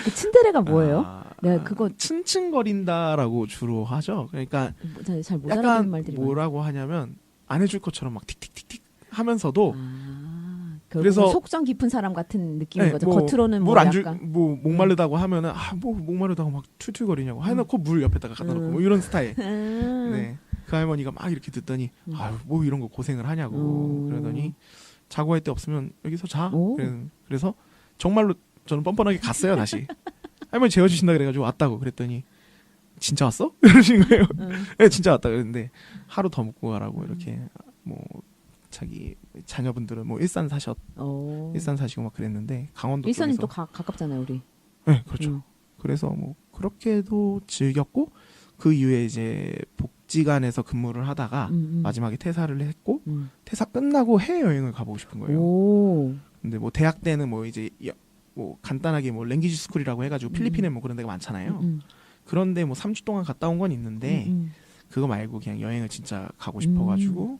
그 친데레가 뭐예요? 내가 그거 층층거린다라고 주로 하죠. 그러니까 잘 못 알아듣는 말들이 뭐라고 하냐면 안 해줄 것처럼 막 틱틱틱틱 하면서도 그래서 속성 깊은 사람 같은 느낌인 거죠. 겉으로는 뭐 약간 뭐 목마르다고 하면은 뭐 목마르다고 막 툴툴거리냐고 해놓고 물 옆에다가 갖다 놓고 뭐 이런 스타일. 네. 그 할머니가 막 이렇게 듣더니 뭐 이런 거 고생을 하냐고 그러더니 자고 할 데 없으면 여기서 자. 그래서 정말로 저는 뻔뻔하게 갔어요 다시. 할머니 재워주신다 그래가지고 왔다고 그랬더니 진짜 왔어? 이러신 거예요. 네, 진짜 왔다 그랬는데 하루 더 묵고 가라고 이렇게 뭐 자기 자녀분들은 뭐 일산 사시고 막 그랬는데 강원도 일산이 쪽에서. 또 가깝잖아요 우리. 네, 그렇죠. 그래서 뭐 그렇게도 즐겼고 그 이후에 이제 복지관에서 근무를 하다가 마지막에 퇴사를 했고 퇴사 끝나고 해외 여행을 가보고 싶은 거예요. 근데 뭐 대학 때는 뭐 이제 뭐 간단하게 뭐 랭귀지 스쿨이라고 해가지고 필리핀에 뭐 그런 데가 많잖아요. 그런데 뭐 3주 동안 갔다 온 건 있는데 그거 말고 그냥 여행을 진짜 가고 싶어가지고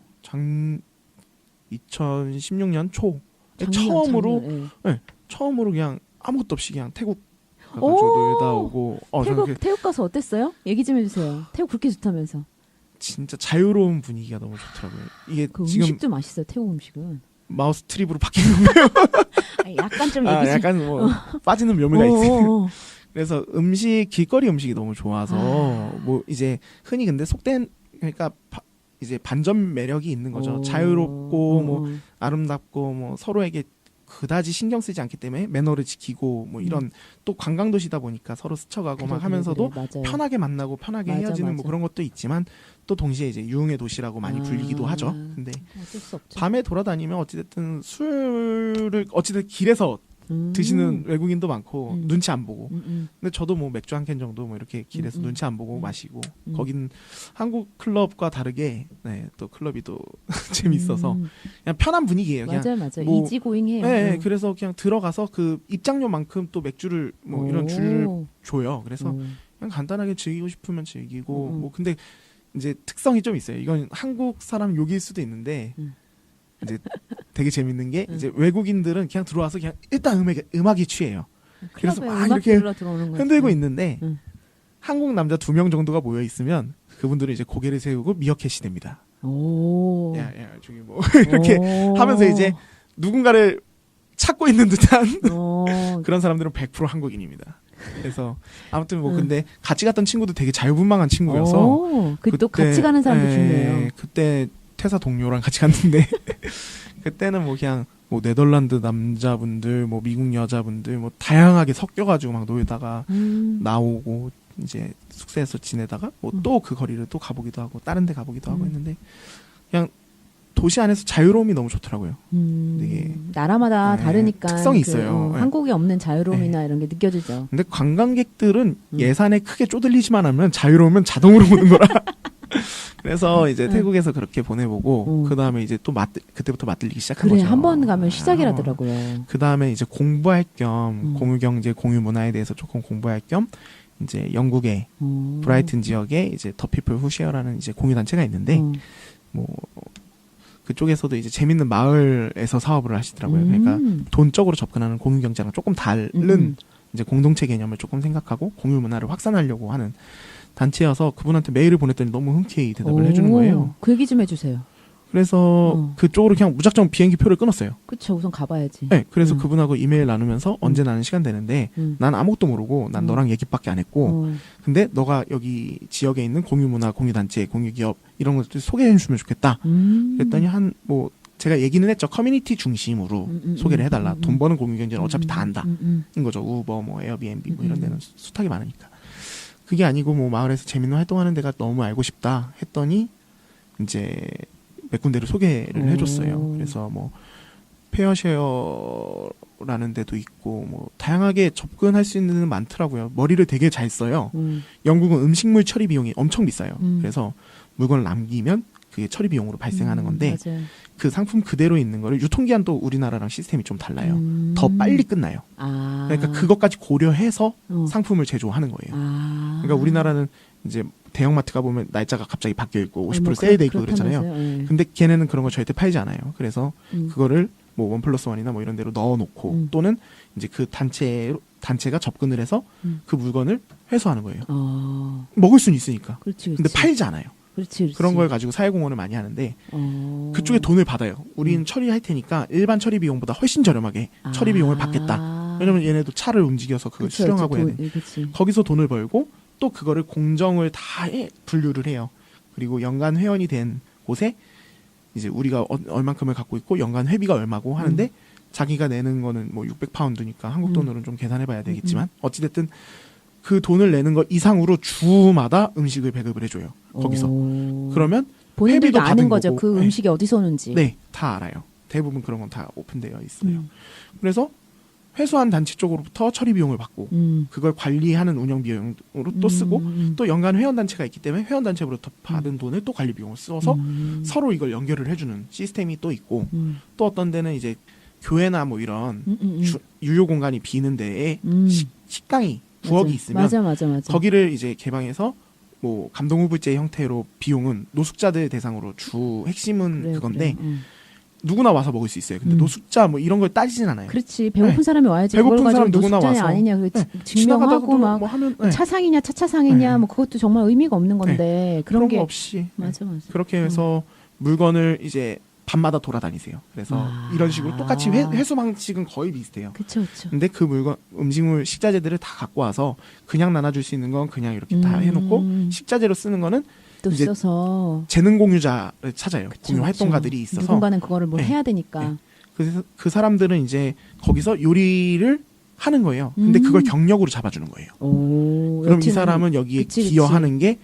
2016년 초 처음으로 그냥 아무것도 없이 그냥 태국 가가지고 놀다 오고. 태국 가서 어땠어요? 얘기 좀 해주세요. 태국 그렇게 좋다면서. 진짜 자유로운 분위기가 너무 좋더라고요. 이게 그 지금 음식도 맛있어요. 태국 음식은. 마우스 트립으로 바뀌는 거예요. 약간 좀 얘기 좀. 약간 뭐 빠지는 묘미가 있어요. 그래서 길거리 음식이 너무 좋아서 뭐 이제 흔히 근데 속된 그러니까 이제 반전 매력이 있는 거죠. 자유롭고 뭐 아름답고 뭐 서로에게 그다지 신경 쓰지 않기 때문에 매너를 지키고 뭐 이런 또 관광도시다 보니까 서로 스쳐가고 막 하면서도 편하게 만나고 편하게 헤어지는 뭐 그런 것도 있지만 또 동시에 이제 유흥의 도시라고 많이 불리기도 하죠. 근데 어쩔 수 없죠. 밤에 돌아다니면 어찌됐든 술을 어찌됐든 길에서 드시는 외국인도 많고 눈치 안 보고 근데 저도 뭐 맥주 한 캔 정도 뭐 이렇게 길에서 눈치 안 보고 마시고 거긴 한국 클럽과 다르게 네, 또 클럽이 또 재밌어서 그냥 편한 분위기예요. 그냥 맞아요. 뭐, 이지고잉해요. 네, 그래서 그냥 들어가서 그 입장료만큼 또 맥주를 뭐 이런 줄을 줘요. 그래서 그냥 간단하게 즐기고 싶으면 즐기고 뭐 근데 이제 특성이 좀 있어요. 이건 한국 사람 욕일 수도 있는데 이제 되게 재밌는 게 이제 외국인들은 그냥 들어와서 그냥 일단 음악이 취해요. 그래서 막 이렇게 흔들고 있는데 한국 남자 2명 정도가 모여 있으면 그분들은 이제 고개를 세우고 미어캣이 됩니다. 야 저기 뭐 이렇게 하면서 이제 누군가를 찾고 있는 듯한 그런 사람들은 100% 한국인입니다. 그래서 아무튼 뭐 근데 같이 갔던 친구도 되게 자유분방한 친구여서 또 같이 가는 사람도 중요해요. 그때 퇴사 동료랑 같이 갔는데 그때는 뭐 그냥 뭐 네덜란드 남자분들 뭐 미국 여자분들 뭐 다양하게 섞여가지고 막 놀다가 나오고 이제 숙소에서 지내다가 뭐 또 그 거리를 또 가보기도 하고 다른 데 가보기도 하고 했는데 그냥 도시 안에서 자유로움이 너무 좋더라고요. 되게 나라마다 다르니까 특성이 있어요. 한국에 없는 자유로움이나 이런 게 느껴지죠. 근데 관광객들은 예산에 크게 쪼들리지만 하면 자유로우면 자동으로 오는 거라. 그래서 이제 태국에서 그렇게 보내보고 그 다음에 이제 또 그때부터 맞들리기 시작한 거죠. 한 번 가면 시작이라더라고요. 그 다음에 이제 공부할 겸 공유경제, 공유문화에 대해서 조금 공부할 겸 이제 영국의 브라이튼 지역에 이제 더 피플 후시어라는 이제 공유단체가 있는데 뭐 그쪽에서도 이제 재밌는 마을에서 사업을 하시더라고요. 그러니까 돈적으로 접근하는 공유경제랑 조금 다른 이제 공동체 개념을 조금 생각하고 공유문화를 확산하려고 하는 단체여서 그분한테 메일을 보냈더니 너무 흔쾌히 대답을 해주는 거예요. 그 얘기 좀 해주세요. 그래서 그쪽으로 그냥 무작정 비행기 표를 끊었어요. 그쵸, 우선 가봐야지. 네, 그래서 그분하고 이메일 나누면서 언제 나는 시간 되는데 난 아무것도 모르고 난 너랑 얘기밖에 안 했고 근데 너가 여기 지역에 있는 공유문화, 공유단체, 공유기업 이런 것들 소개해 주면 좋겠다. 그랬더니 뭐 제가 얘기는 했죠. 커뮤니티 중심으로 소개를 해달라. 돈 버는 공유경제는 어차피 다 안다. 인 거죠. 우버, 뭐 에어비앤비 뭐 이런 데는 수탁이 많으니까. 그게 아니고 뭐 마을에서 재밌는 활동하는 데가 너무 알고 싶다 했더니 이제 몇 군데를 소개를 해줬어요. 그래서 뭐 페어쉐어라는 데도 있고 뭐 다양하게 접근할 수 있는 데는 많더라고요. 머리를 되게 잘 써요. 영국은 음식물 처리 비용이 엄청 비싸요. 그래서 물건을 남기면 그게 처리 비용으로 발생하는 건데 맞아요. 그 상품 그대로 있는 거를 유통기한도 우리나라랑 시스템이 좀 달라요. 더 빨리 끝나요. 그러니까 그것까지 고려해서 상품을 제조하는 거예요. 그러니까 우리나라는 이제 대형마트 가보면 날짜가 갑자기 바뀌어 있고 50% 세일돼 있고 그렇잖아요. 근데 걔네는 그런 거 절대 팔지 않아요. 그래서 그거를 뭐 1+1이나 뭐 이런 데로 넣어놓고 또는 이제 그 단체가 접근을 해서 그 물건을 회수하는 거예요. 먹을 수는 있으니까. 그렇지. 근데 팔지 않아요. 그렇지. 그런 걸 가지고 사회공헌을 많이 하는데 그쪽에 돈을 받아요. 우리는 처리할 테니까 일반 처리 비용보다 훨씬 저렴하게 처리 비용을 받겠다. 왜냐면 얘네도 차를 움직여서 그걸 수령하고 해야 돼. 거기서 돈을 벌고 또 그거를 공정을 다 분류를 해요. 그리고 연간 회원이 된 곳에 이제 우리가 얼만큼을 갖고 있고 연간 회비가 얼마고 하는데 자기가 내는 거는 뭐 600파운드니까 한국 돈으로는 좀 계산해봐야 되겠지만 어찌됐든 그 돈을 내는 것 이상으로 주마다 음식을 배급을 해줘요. 거기서. 그러면 본인들도 회비도 아는 거죠. 거고. 그 음식이 어디서 오는지. 네, 다 알아요. 대부분 그런 건 다 오픈되어 있어요. 그래서 회수한 단체 쪽으로부터 처리 비용을 받고 그걸 관리하는 운영 비용으로 또 쓰고 또 연간 회원 단체가 있기 때문에 회원 단체로부터 받은 돈을 또 관리 비용을 써서 서로 이걸 연결을 해주는 시스템이 또 있고 또 어떤 데는 이제 교회나 뭐 이런 유료 공간이 비는 데에 식당이 부엌이 있으면 맞아. 거기를 이제 개방해서 뭐 감동후불제 형태로 비용은 노숙자들 대상으로 주 핵심은 그건데 누구나 와서 먹을 수 있어요. 근데 노숙자 뭐 이런 걸 따지진 않아요. 그렇지. 배고픈 네. 사람이 와야지. 배고픈 그걸 사람 가지고 누구나 노숙자냐 와서. 아니냐 네. 증명하고 막 뭐 하면 네. 차상이냐 차차상이냐 네. 뭐 그것도 정말 의미가 없는 건데 그런 게 거 없이 맞아. 그렇게 해서 물건을 이제 밤마다 돌아다니세요. 그래서 이런 식으로 똑같이 회수 방식은 거의 비슷해요. 그렇죠. 근데 그 물건 음식물 식자재들을 다 갖고 와서 그냥 나눠줄 수 있는 건 그냥 이렇게 다 해놓고 식자재로 쓰는 거는 또 이제 써서 재능 공유자를 찾아요. 그쵸, 공유 활동가들이 있어서 누군가는 그거를 뭘 네. 해야 되니까. 네. 그래서 그 사람들은 이제 거기서 요리를 하는 거예요. 근데 그걸 경력으로 잡아주는 거예요. 오, 그럼 이 사람은 여기에 그치. 기여하는 게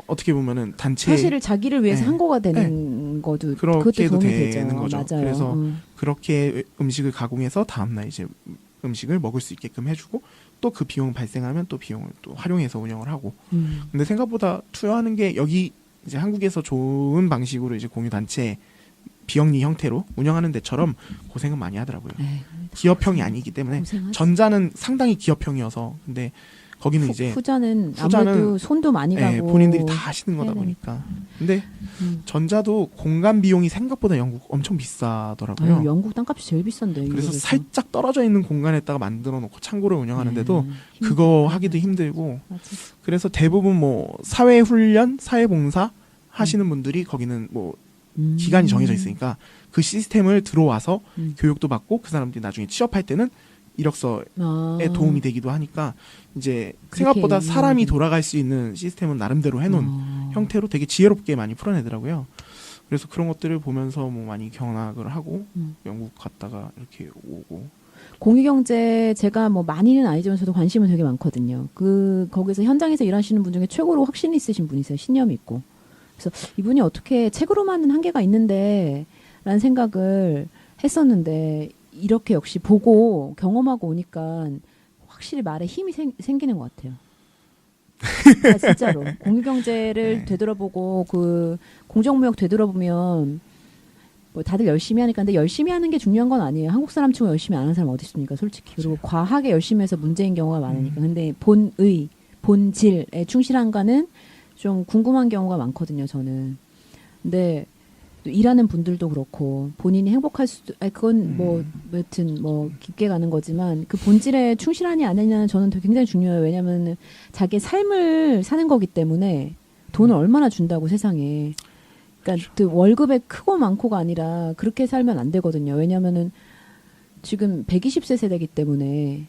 어떻게 보면은 단체 사실을 자기를 위해서 네. 한 거가 되는 것도 그렇게 그것도 해도 도움이 되는 되죠. 거죠. 맞아요. 그래서 그렇게 음식을 가공해서 다음날 이제 음식을 먹을 수 있게끔 해주고 또 그 비용 발생하면 또 비용을 또 활용해서 운영을 하고. 근데 생각보다 투여하는 게 여기 이제 한국에서 좋은 방식으로 이제 공유 단체 비영리 형태로 운영하는 데처럼 고생은 많이 하더라고요. 에이, 기업형이 아니기 때문에 고생하지. 전자는 상당히 기업형이어서 근데 거기는 이제 후자는 아무래도 손도 많이 가고 예, 본인들이 다 하시는 거다 해야 보니까. 근데 전자도 공간 비용이 생각보다 영국 엄청 비싸더라고요. 아유, 영국 땅값이 제일 비싼데. 그래서 유럽에서. 살짝 떨어져 있는 공간에다가 만들어 놓고 창고를 운영하는데도 힘들어. 그거 하기도 힘들고 맞아. 그래서 대부분 뭐 사회 훈련, 사회 봉사 하시는 분들이 거기는 뭐 기간이 정해져 있으니까 그 시스템을 들어와서 교육도 받고 그 사람들이 나중에 취업할 때는 이력서에 도움이 되기도 하니까 이제 생각보다 사람이 돌아갈 수 있는 시스템은 나름대로 해놓은 형태로 되게 지혜롭게 많이 풀어내더라고요. 그래서 그런 것들을 보면서 뭐 많이 경악을 하고 영국 갔다가 이렇게 오고. 공유경제 제가 뭐 많이는 아니지만 저도 관심은 되게 많거든요. 거기서 현장에서 일하시는 분 중에 최고로 확신이 있으신 분이세요. 신념이 있고. 그래서 이분이 어떻게 책으로만은 한계가 있는데 라는 생각을 했었는데 이렇게 역시 보고 경험하고 오니까 확실히 말에 힘이 생기는 것 같아요. 아, 진짜로 공유경제를 네. 되돌아보고 그 공정무역 되돌아보면 뭐 다들 열심히 하니까 근데 열심히 하는 게 중요한 건 아니에요. 한국 사람 치고 열심히 안 하는 사람 어디 있습니까, 솔직히. 그리고 과하게 열심히 해서 문제인 경우가 많으니까. 근데 본의, 본질에 충실한가는 좀 궁금한 경우가 많거든요, 저는. 근데 일하는 분들도 그렇고 본인이 행복할 수도, 그건 뭐 여튼 뭐 깊게 가는 거지만 그 본질에 충실하냐 안 하냐는 저는 되게 굉장히 중요해요. 왜냐하면 자기 삶을 사는 거기 때문에 돈을 얼마나 준다고 세상에. 그러니까 그 월급의 크고 많고가 아니라 그렇게 살면 안 되거든요. 왜냐하면은 지금 120세 세대이기 때문에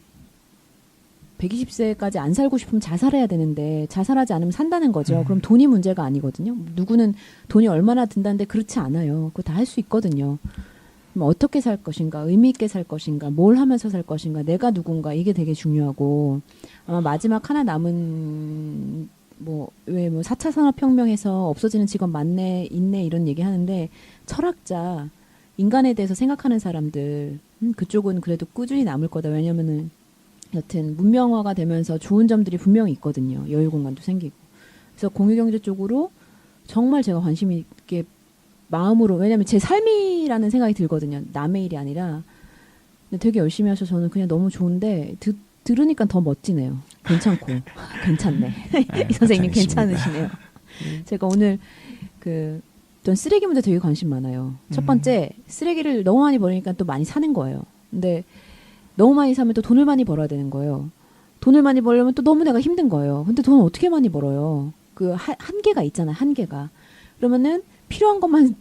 120세까지 안 살고 싶으면 자살해야 되는데 자살하지 않으면 산다는 거죠. 그럼 돈이 문제가 아니거든요. 누구는 돈이 얼마나 든다는데 그렇지 않아요. 그거 다 할 수 있거든요. 그럼 어떻게 살 것인가, 의미 있게 살 것인가, 뭘 하면서 살 것인가, 내가 누군가, 이게 되게 중요하고 아마 마지막 하나 남은 뭐 4차 산업혁명에서 없어지는 직업 많네, 있네 이런 얘기 하는데 철학자, 인간에 대해서 생각하는 사람들 그쪽은 그래도 꾸준히 남을 거다. 왜냐면은 여튼 문명화가 되면서 좋은 점들이 분명히 있거든요. 여유 공간도 생기고. 그래서 공유경제 쪽으로 정말 제가 관심 있게 마음으로, 왜냐면 제 삶이라는 생각이 들거든요. 남의 일이 아니라. 근데 되게 열심히 하셔서 저는 그냥 너무 좋은데 들으니까 더 멋지네요. 괜찮고. 괜찮네. 이 선생님 괜찮으시네요. 제가 오늘 전 쓰레기 문제 되게 관심 많아요. 첫 번째, 쓰레기를 너무 많이 버리니까 또 많이 사는 거예요. 근데 너무 많이 사면 또 돈을 많이 벌어야 되는 거예요. 돈을 많이 벌려면 또 너무 내가 힘든 거예요. 근데 돈을 어떻게 많이 벌어요? 그 한계가 있잖아요. 한계가. 그러면은 필요한 것만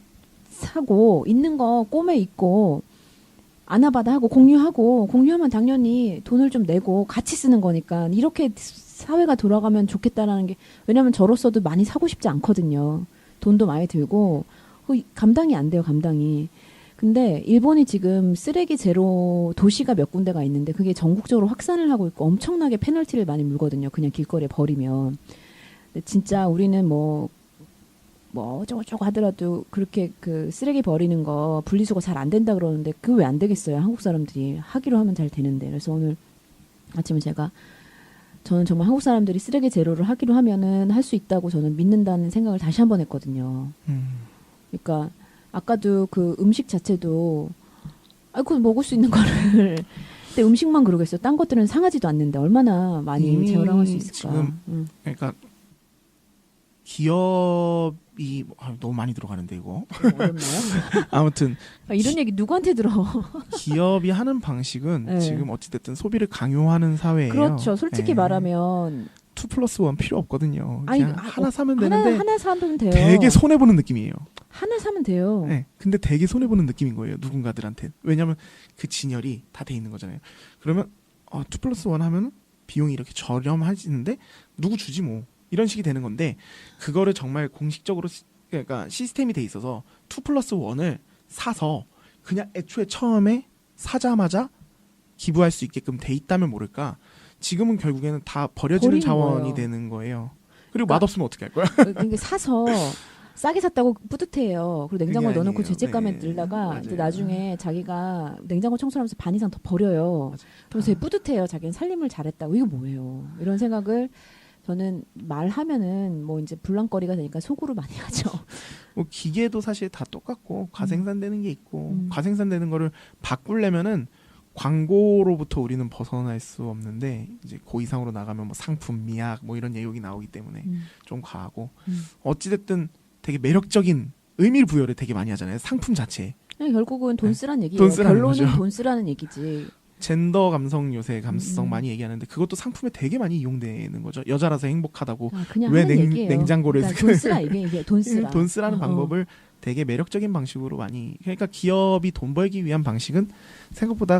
사고 있는 거 꼼에 있고 아나바다 하고 공유하면 당연히 돈을 좀 내고 같이 쓰는 거니까 이렇게 사회가 돌아가면 좋겠다라는 게, 왜냐면 저로서도 많이 사고 싶지 않거든요. 돈도 많이 들고 감당이 안 돼요. 감당이. 근데 일본이 지금 쓰레기 제로 도시가 몇 군데가 있는데 그게 전국적으로 확산을 하고 있고 엄청나게 페널티를 많이 물거든요. 그냥 길거리에 버리면. 근데 진짜 우리는 뭐 어쩌고저쩌고 하더라도 그렇게 그 쓰레기 버리는 거 분리수거 잘 안 된다 그러는데 그거 왜 안 되겠어요? 한국 사람들이 하기로 하면 잘 되는데. 그래서 오늘 아침에 저는 정말 한국 사람들이 쓰레기 제로를 하기로 하면은 할 수 있다고 저는 믿는다는 생각을 다시 한번 했거든요. 그러니까 아까도 그 음식 자체도 그건 먹을 수 있는 거를 근데 음식만 그러겠어요. 딴 것들은 상하지도 않는데 얼마나 많이 재활용할 수 있을까. 그러니까 기업이 너무 많이 들어가는데 이거. 어렵나요? 아무튼 이런 얘기 누구한테 들어? 기업이 하는 방식은 네. 지금 어찌됐든 소비를 강요하는 사회예요. 그렇죠. 솔직히 네. 말하면 2+1 필요 없거든요. 아니, 그냥 하나 사면 되는데 하나 사면 돼요. 되게 손해 보는 느낌이에요. 하나 사면 돼요. 네, 근데 되게 손해 보는 느낌인 거예요. 누군가들한테. 왜냐하면 그 진열이 다 돼 있는 거잖아요. 그러면 2+1 하면 비용이 이렇게 저렴해지는데 누구 주지 뭐 이런 식이 되는 건데 그거를 정말 공식적으로 그러니까 시스템이 돼 있어서 2+1을 사서 그냥 애초에 처음에 사자마자 기부할 수 있게끔 돼 있다면 모를까. 지금은 결국에는 다 버려지는 자원이 거예요. 되는 거예요. 그리고 그러니까 맛없으면 어떻게 할 거야? 그러니까 사서 싸게 샀다고 뿌듯해요. 그리고 냉장고에 그게 넣어놓고 아니에요. 죄책감에 네. 들다가 맞아요. 이제 나중에 자기가 냉장고 청소를 하면서 반 이상 더 버려요. 맞아요. 그래서 되게 뿌듯해요. 자기는 살림을 잘했다고. 이거 뭐예요? 이런 생각을 저는 말하면은 뭐 이제 불랑거리가 되니까 속으로 많이 하죠. 뭐 기계도 사실 다 똑같고 과생산되는 게 있고 음. 과생산되는 거를 바꾸려면은 광고로부터 우리는 벗어날 수 없는데 이제 그 이상으로 나가면 뭐 상품 미학 뭐 이런 내용이 나오기 때문에 좀 과하고 어찌됐든 되게 매력적인 의미 부여를 되게 많이 하잖아요. 상품 자체에. 결국은 돈 쓰라는 얘기예요. 돈 쓰라는 결론은 거죠. 돈 쓰라는 얘기지. 젠더 감성 요새 감수성 음. 많이 얘기하는데 그것도 상품에 되게 많이 이용되는 거죠. 여자라서 행복하다고 그냥 왜 하는 얘기예요. 냉장고를 그러니까 돈 쓰라 이게 돈 쓰라. 돈 쓰라는 방법을 되게 매력적인 방식으로 많이 그러니까 기업이 돈 벌기 위한 방식은 생각보다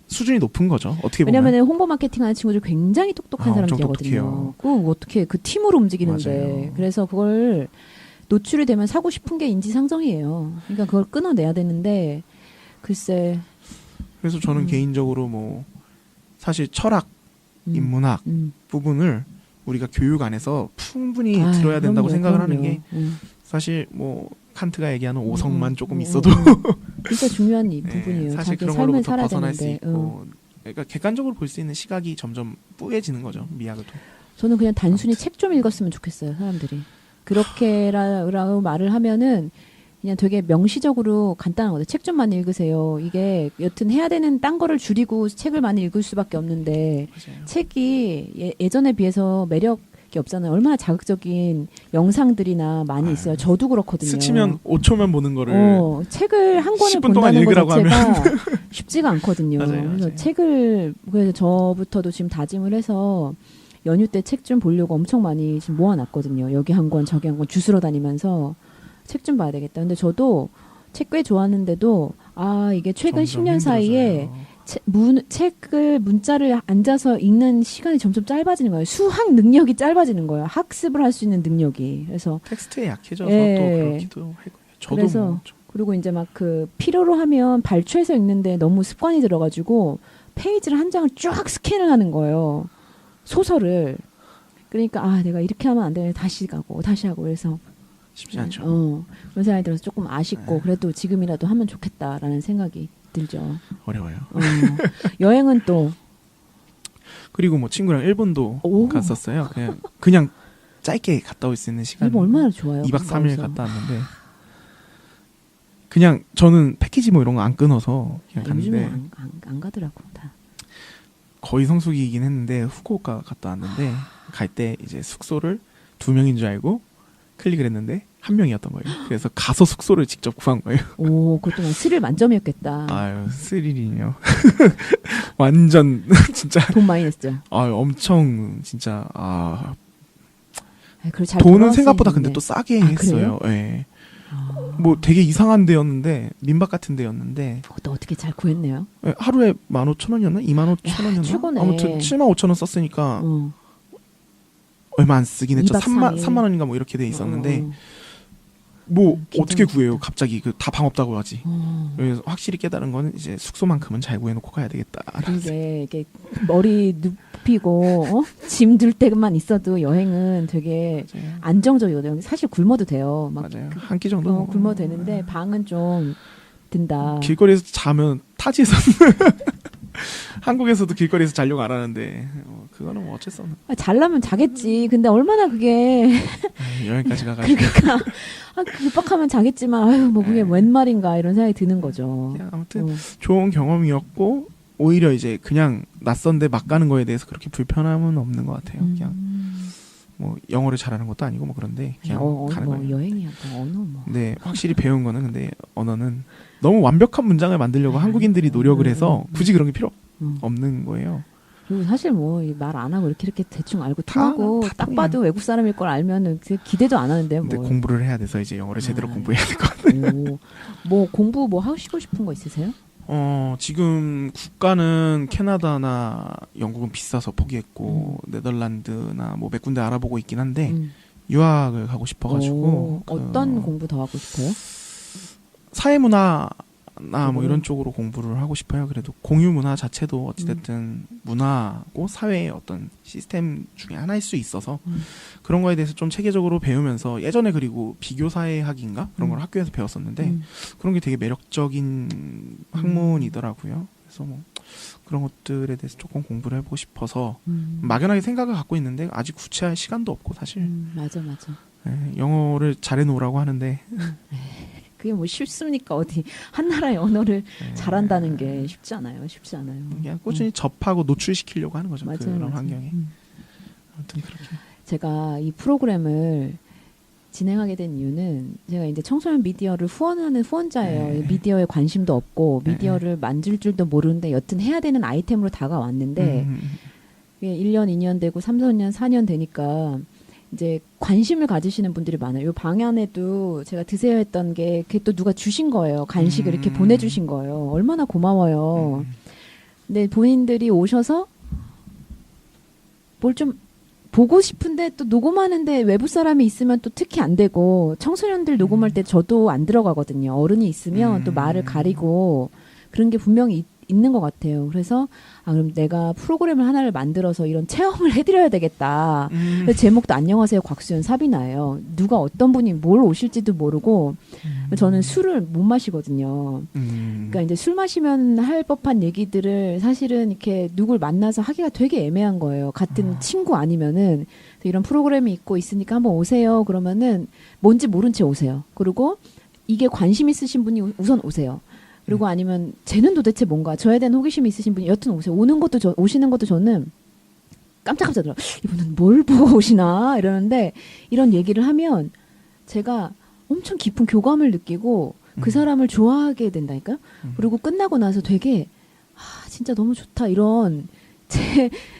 수준이 높은 거죠. 어떻게 보면. 왜냐하면 홍보 마케팅 하는 친구들 굉장히 똑똑한 엄청 사람들이거든요. 똑똑해요. 그 어떻게 그 팀으로 움직이는데 맞아요. 그래서 그걸 노출이 되면 사고 싶은 게 인지상정이에요. 그러니까 그걸 끊어내야 되는데 글쎄. 그래서 저는 개인적으로 뭐 사실 철학, 인문학 부분을 우리가 교육 안에서 충분히 들어야 된다고 생각을 하는 게 사실 뭐 칸트가 얘기하는 오성만 조금 있어도 진짜 중요한 이 네, 부분이에요. 사실 자기 그런 삶을 걸로부터 살아야 벗어날 되는데. 수 있고 그러니까 객관적으로 볼 수 있는 시각이 점점 뿌얘지는 거죠. 미학을 통. 저는 그냥 단순히 책 좀 읽었으면 좋겠어요. 사람들이. 그렇게라고 말을 하면은 그냥 되게 명시적으로 간단한 거죠. 책 좀 많이 읽으세요. 이게 여튼 해야 되는 딴 거를 줄이고 책을 많이 읽을 수밖에 없는데 맞아요. 책이 예전에 비해서 매력이 없잖아요. 얼마나 자극적인 영상들이나 많이 있어요. 저도 그렇거든요. 스치면 5초면 보는 거를 책을 한 권을 10분 동안 본다는 것 읽으라고 자체가 쉽지가 않거든요. 맞아요, 그래서 맞아요. 책을 그래서 저부터도 지금 다짐을 해서 연휴 때 책 좀 보려고 엄청 많이 지금 모아놨거든요. 여기 한 권, 저기 한 권 주스러 다니면서 책 좀 봐야 되겠다. 근데 저도 책 꽤 좋아하는데도 이게 최근 점점 10년 사이에 책을 문자를 앉아서 읽는 시간이 점점 짧아지는 거예요. 수학 능력이 짧아지는 거예요. 학습을 할 수 있는 능력이. 그래서 텍스트에 약해져서 예. 또 그렇기도 할 거예요. 저도 그래서 뭐 그리고 이제 막 그 필요로 하면 발췌해서 읽는데 너무 습관이 들어가지고 페이지를 한 장을 쫙 스캔을 하는 거예요. 소설을. 그러니까 내가 이렇게 하면 안 되네. 다시 가고 다시 하고 그래서 쉽지 않죠. 그런 생각이 들어서 조금 아쉽고 그래도 지금이라도 하면 좋겠다라는 생각이 들죠. 어려워요. 여행은 또 그리고 뭐 친구랑 일본도 오. 갔었어요. 그냥 짧게 갔다 올 수 있는 시간. 일본 얼마나 좋아요. 2박 3일 가까워서. 갔다 왔는데 그냥 저는 패키지 뭐 이런 거 안 끊어서 그냥 요즘에 갔는데 안 가더라고 다. 거의 성수기이긴 했는데 후쿠오카 갔다 왔는데 갈 때 이제 숙소를 2명인 줄 알고 클릭을 했는데 1명이었던 거예요. 그래서 가서 숙소를 직접 구한 거예요. 오, 그것도 스릴 만점이었겠다. 아유 스릴이요. 완전 진짜 돈 많이 냈죠. 엄청 진짜 그리고 잘 돈은 돌아왔어야 생각보다 했는데. 근데 또 싸게 그래요? 했어요. 예. 뭐 되게 이상한 데였는데 민박 같은 데였는데 그것도 어떻게 잘 구했네요. 하루에 15,000원이었나? 25,000원이었나? 최고네. 아무튼 75,000원 썼으니까 어. 얼마 안 쓰긴 했죠. 2박 3일. 3만 원인가 뭐 이렇게 돼 있었는데 어. 뭐 괜찮았겠다. 어떻게 구해요? 갑자기 다 방 없다고 하지. 어. 그래서 확실히 깨달은 거는 이제 숙소만큼은 잘 구해놓고 가야 되겠다. 이게 머리 눕히고 짐 들 때만 있어도 여행은 되게 맞아요. 안정적이거든요. 사실 굶어도 돼요. 막 맞아요. 한 끼 정도 굶어도 되는데 방은 좀 든다. 길거리에서 자면 타지에서 한국에서도 길거리에서 자려고 안 하는데 그거는 뭐 어쩔 수 없는. 잘라면 자겠지. 근데 얼마나 그게 여행까지 가가지고 그러니까 급박하면 자겠지만 뭐 그게 웬 말인가 이런 생각이 드는 거죠. 그냥 아무튼 좋은 경험이었고 오히려 이제 그냥 낯선데 막 가는 거에 대해서 그렇게 불편함은 없는 것 같아요. 그냥 뭐 영어를 잘하는 것도 아니고 뭐 그런데 그냥 가는 뭐 거예요. 여행이야 뭐 언어 뭐. 네, 확실히 배운 거는 근데 언어는 너무 완벽한 문장을 만들려고 한국인들이 노력을 해서 굳이 그런 게 필요 없는 거예요. 그리고 사실 뭐 말 안 하고 이렇게 대충 알고 통하고 딱 봐도 외국 사람일 걸 알면은 기대도 안 하는데 뭐. 근데 공부를 해야 돼서 이제 영어를 제대로 공부해야 될 것 같아요. 뭐 공부 뭐 하시고 싶은 거 있으세요? 지금 국가는 캐나다나 영국은 비싸서 포기했고 네덜란드나 뭐 몇 군데 알아보고 있긴 한데 유학을 가고 싶어가지고 어떤 공부 더 하고 싶어요? 사회문화나 뭐 이런 쪽으로 공부를 하고 싶어요. 그래도 공유문화 자체도 어찌됐든 문화고 사회의 어떤 시스템 중에 하나일 수 있어서 그런 거에 대해서 좀 체계적으로 배우면서 예전에 그리고 비교사회학인가 그런 걸 학교에서 배웠었는데 그런 게 되게 매력적인 학문이더라고요. 그래서 뭐 그런 것들에 대해서 조금 공부를 해보고 싶어서 막연하게 생각을 갖고 있는데 아직 구체할 시간도 없고 사실 맞아. 네, 영어를 잘해놓으라고 하는데 그게 뭐 쉽습니까? 어디 한 나라의 언어를 잘한다는 게 쉽지 않아요. 그냥 꾸준히 접하고 노출시키려고 하는 거죠. 맞아요, 그런 맞아요. 환경에. 아무튼 그렇게. 제가 이 프로그램을 진행하게 된 이유는 제가 이제 청소년 미디어를 후원하는 후원자예요. 미디어에 관심도 없고 미디어를 만질 줄도 모르는데 여튼 해야 되는 아이템으로 다가왔는데 1년, 2년 되고 3, 4년, 4년 되니까 이제 관심을 가지시는 분들이 많아요. 요 방안에도 제가 드세요 했던 게 그게 또 누가 주신 거예요. 간식을 이렇게 보내주신 거예요. 얼마나 고마워요. 근데 본인들이 오셔서 뭘 좀 보고 싶은데 또 녹음하는데 외부 사람이 있으면 또 특히 안 되고 청소년들 녹음할 때 저도 안 들어가거든요. 어른이 있으면 또 말을 가리고 그런 게 분명히 있는 것 같아요. 그래서 그럼 내가 프로그램을 하나를 만들어서 이런 체험을 해드려야 되겠다. 제목도 안녕하세요 곽수연 사비나예요. 누가 어떤 분이 뭘 오실지도 모르고 저는 술을 못 마시거든요. 그러니까 이제 술 마시면 할 법한 얘기들을 사실은 이렇게 누굴 만나서 하기가 되게 애매한 거예요. 같은 친구 아니면은 이런 프로그램이 있고 있으니까 한번 오세요. 그러면은 뭔지 모른 채 오세요. 그리고 이게 관심 있으신 분이 우선 오세요. 그리고 아니면 쟤는 도대체 뭔가 저에 대한 호기심이 있으신 분이 여튼 오세요. 오시는 것도 저는 깜짝깜짝 놀라요. 이분은 뭘 보고 오시나 이러는데 이런 얘기를 하면 제가 엄청 깊은 교감을 느끼고 그 사람을 좋아하게 된다니까요. 그리고 끝나고 나서 되게 진짜 너무 좋다 이런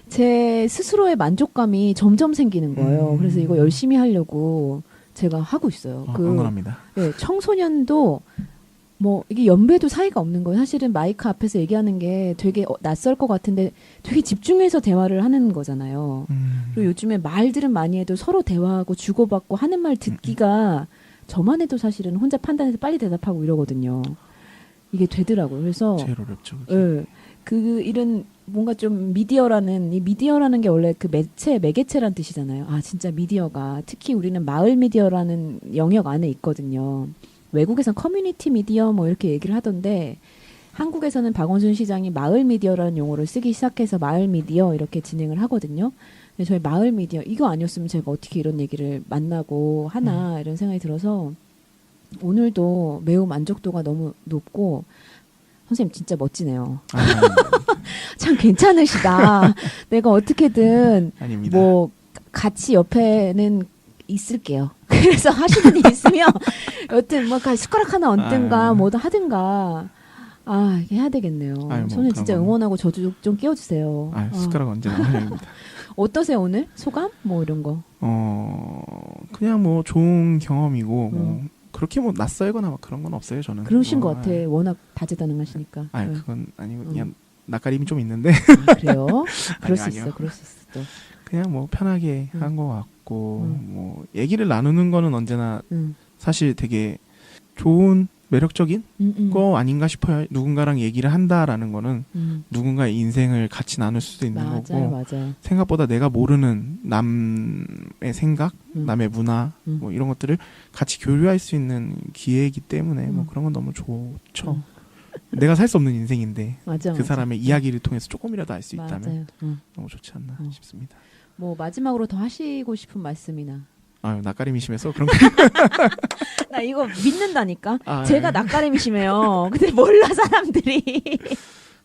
제 스스로의 만족감이 점점 생기는 거예요. 그래서 이거 열심히 하려고 제가 하고 있어요. 응원합니다. 네, 청소년도 뭐 이게 연배도 사이가 없는 거예요. 사실은 마이크 앞에서 얘기하는 게 되게 낯설 것 같은데 되게 집중해서 대화를 하는 거잖아요. 그리고 요즘에 말들은 많이 해도 서로 대화하고 주고받고 하는 말 듣기가 저만 해도 사실은 혼자 판단해서 빨리 대답하고 이러거든요. 이게 되더라고요. 그래서 제일 어렵죠. 네, 그 이런 뭔가 좀 미디어라는 게 원래 그 매개체란 뜻이잖아요. 진짜 미디어가 특히 우리는 마을 미디어라는 영역 안에 있거든요. 외국에선 커뮤니티 미디어 뭐 이렇게 얘기를 하던데 한국에서는 박원순 시장이 마을 미디어라는 용어를 쓰기 시작해서 마을 미디어 이렇게 진행을 하거든요. 근데 저희 마을 미디어 이거 아니었으면 제가 어떻게 이런 얘기를 만나고 하나 이런 생각이 들어서 오늘도 매우 만족도가 너무 높고 선생님 진짜 멋지네요. 참 괜찮으시다. 내가 어떻게든 아닙니다. 뭐 같이 옆에는 있을게요. 그래서 하시는 일 있으면 여튼 뭐 숟가락 하나 얹든가 뭐든 하든가 이게 해야 되겠네요. 저는 진짜 응원하고 저도 좀 끼워주세요. 숟가락 언제나 환영입니다. 어떠세요 오늘? 소감? 뭐 이런 거. 그냥 뭐 좋은 경험이고 뭐 그렇게 뭐 낯설거나 막 그런 건 없어요. 저는. 그러신 것 같아. 워낙 다재다능하시니까. 그건 아니고 그냥 낯가림이 좀 있는데. 그래요? 그럴 수 있어. 또. 그냥 뭐 편하게 한 것 같고 뭐 얘기를 나누는 거는 언제나 사실 되게 좋은 매력적인 거 아닌가 싶어요. 누군가랑 얘기를 한다라는 거는 누군가의 인생을 같이 나눌 수도 있는 거고 맞아요. 생각보다 내가 모르는 남의 생각, 남의 문화 뭐 이런 것들을 같이 교류할 수 있는 기회이기 때문에 뭐 그런 건 너무 좋죠. 내가 살 수 없는 인생인데 그 사람의 이야기를 통해서 조금이라도 알 수 있다면 너무 좋지 않나 싶습니다. 뭐 마지막으로 더 하시고 싶은 말씀이나. 낯가림이 심해서 그런 거. 나 이거 믿는다니까. 제가 낯가림이 심해요. 근데 몰라 사람들이.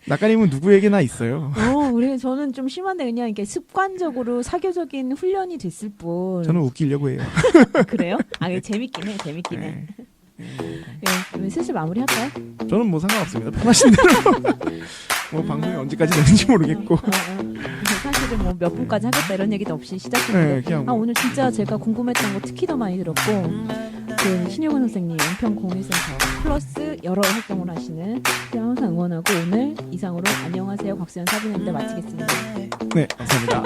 낯가림은 누구에게나 있어요. 우리 저는 좀 심한데 그냥 이게 습관적으로 사교적인 훈련이 됐을 뿐. 저는 웃기려고 해요. 그래요? 아, 재밌긴 해, 재밌긴 해. 네. 예, 그러면 슬슬 마무리할까요? 저는 뭐 상관없습니다. 편하신 대로. 뭐 방송이 언제까지 되는지 모르겠고. 사실은 뭐 몇 분까지 하겠다 이런 얘기도 없이 시작했는데 그냥 뭐. 오늘 진짜 제가 궁금했던 거 특히 더 많이 들었고 그 신효근 선생님 은평공유센터 플러스 여러 활동을 하시는 항상 응원하고 오늘 이상으로 안녕하세요 곽수연 사부님들 마치겠습니다. 네, 감사합니다.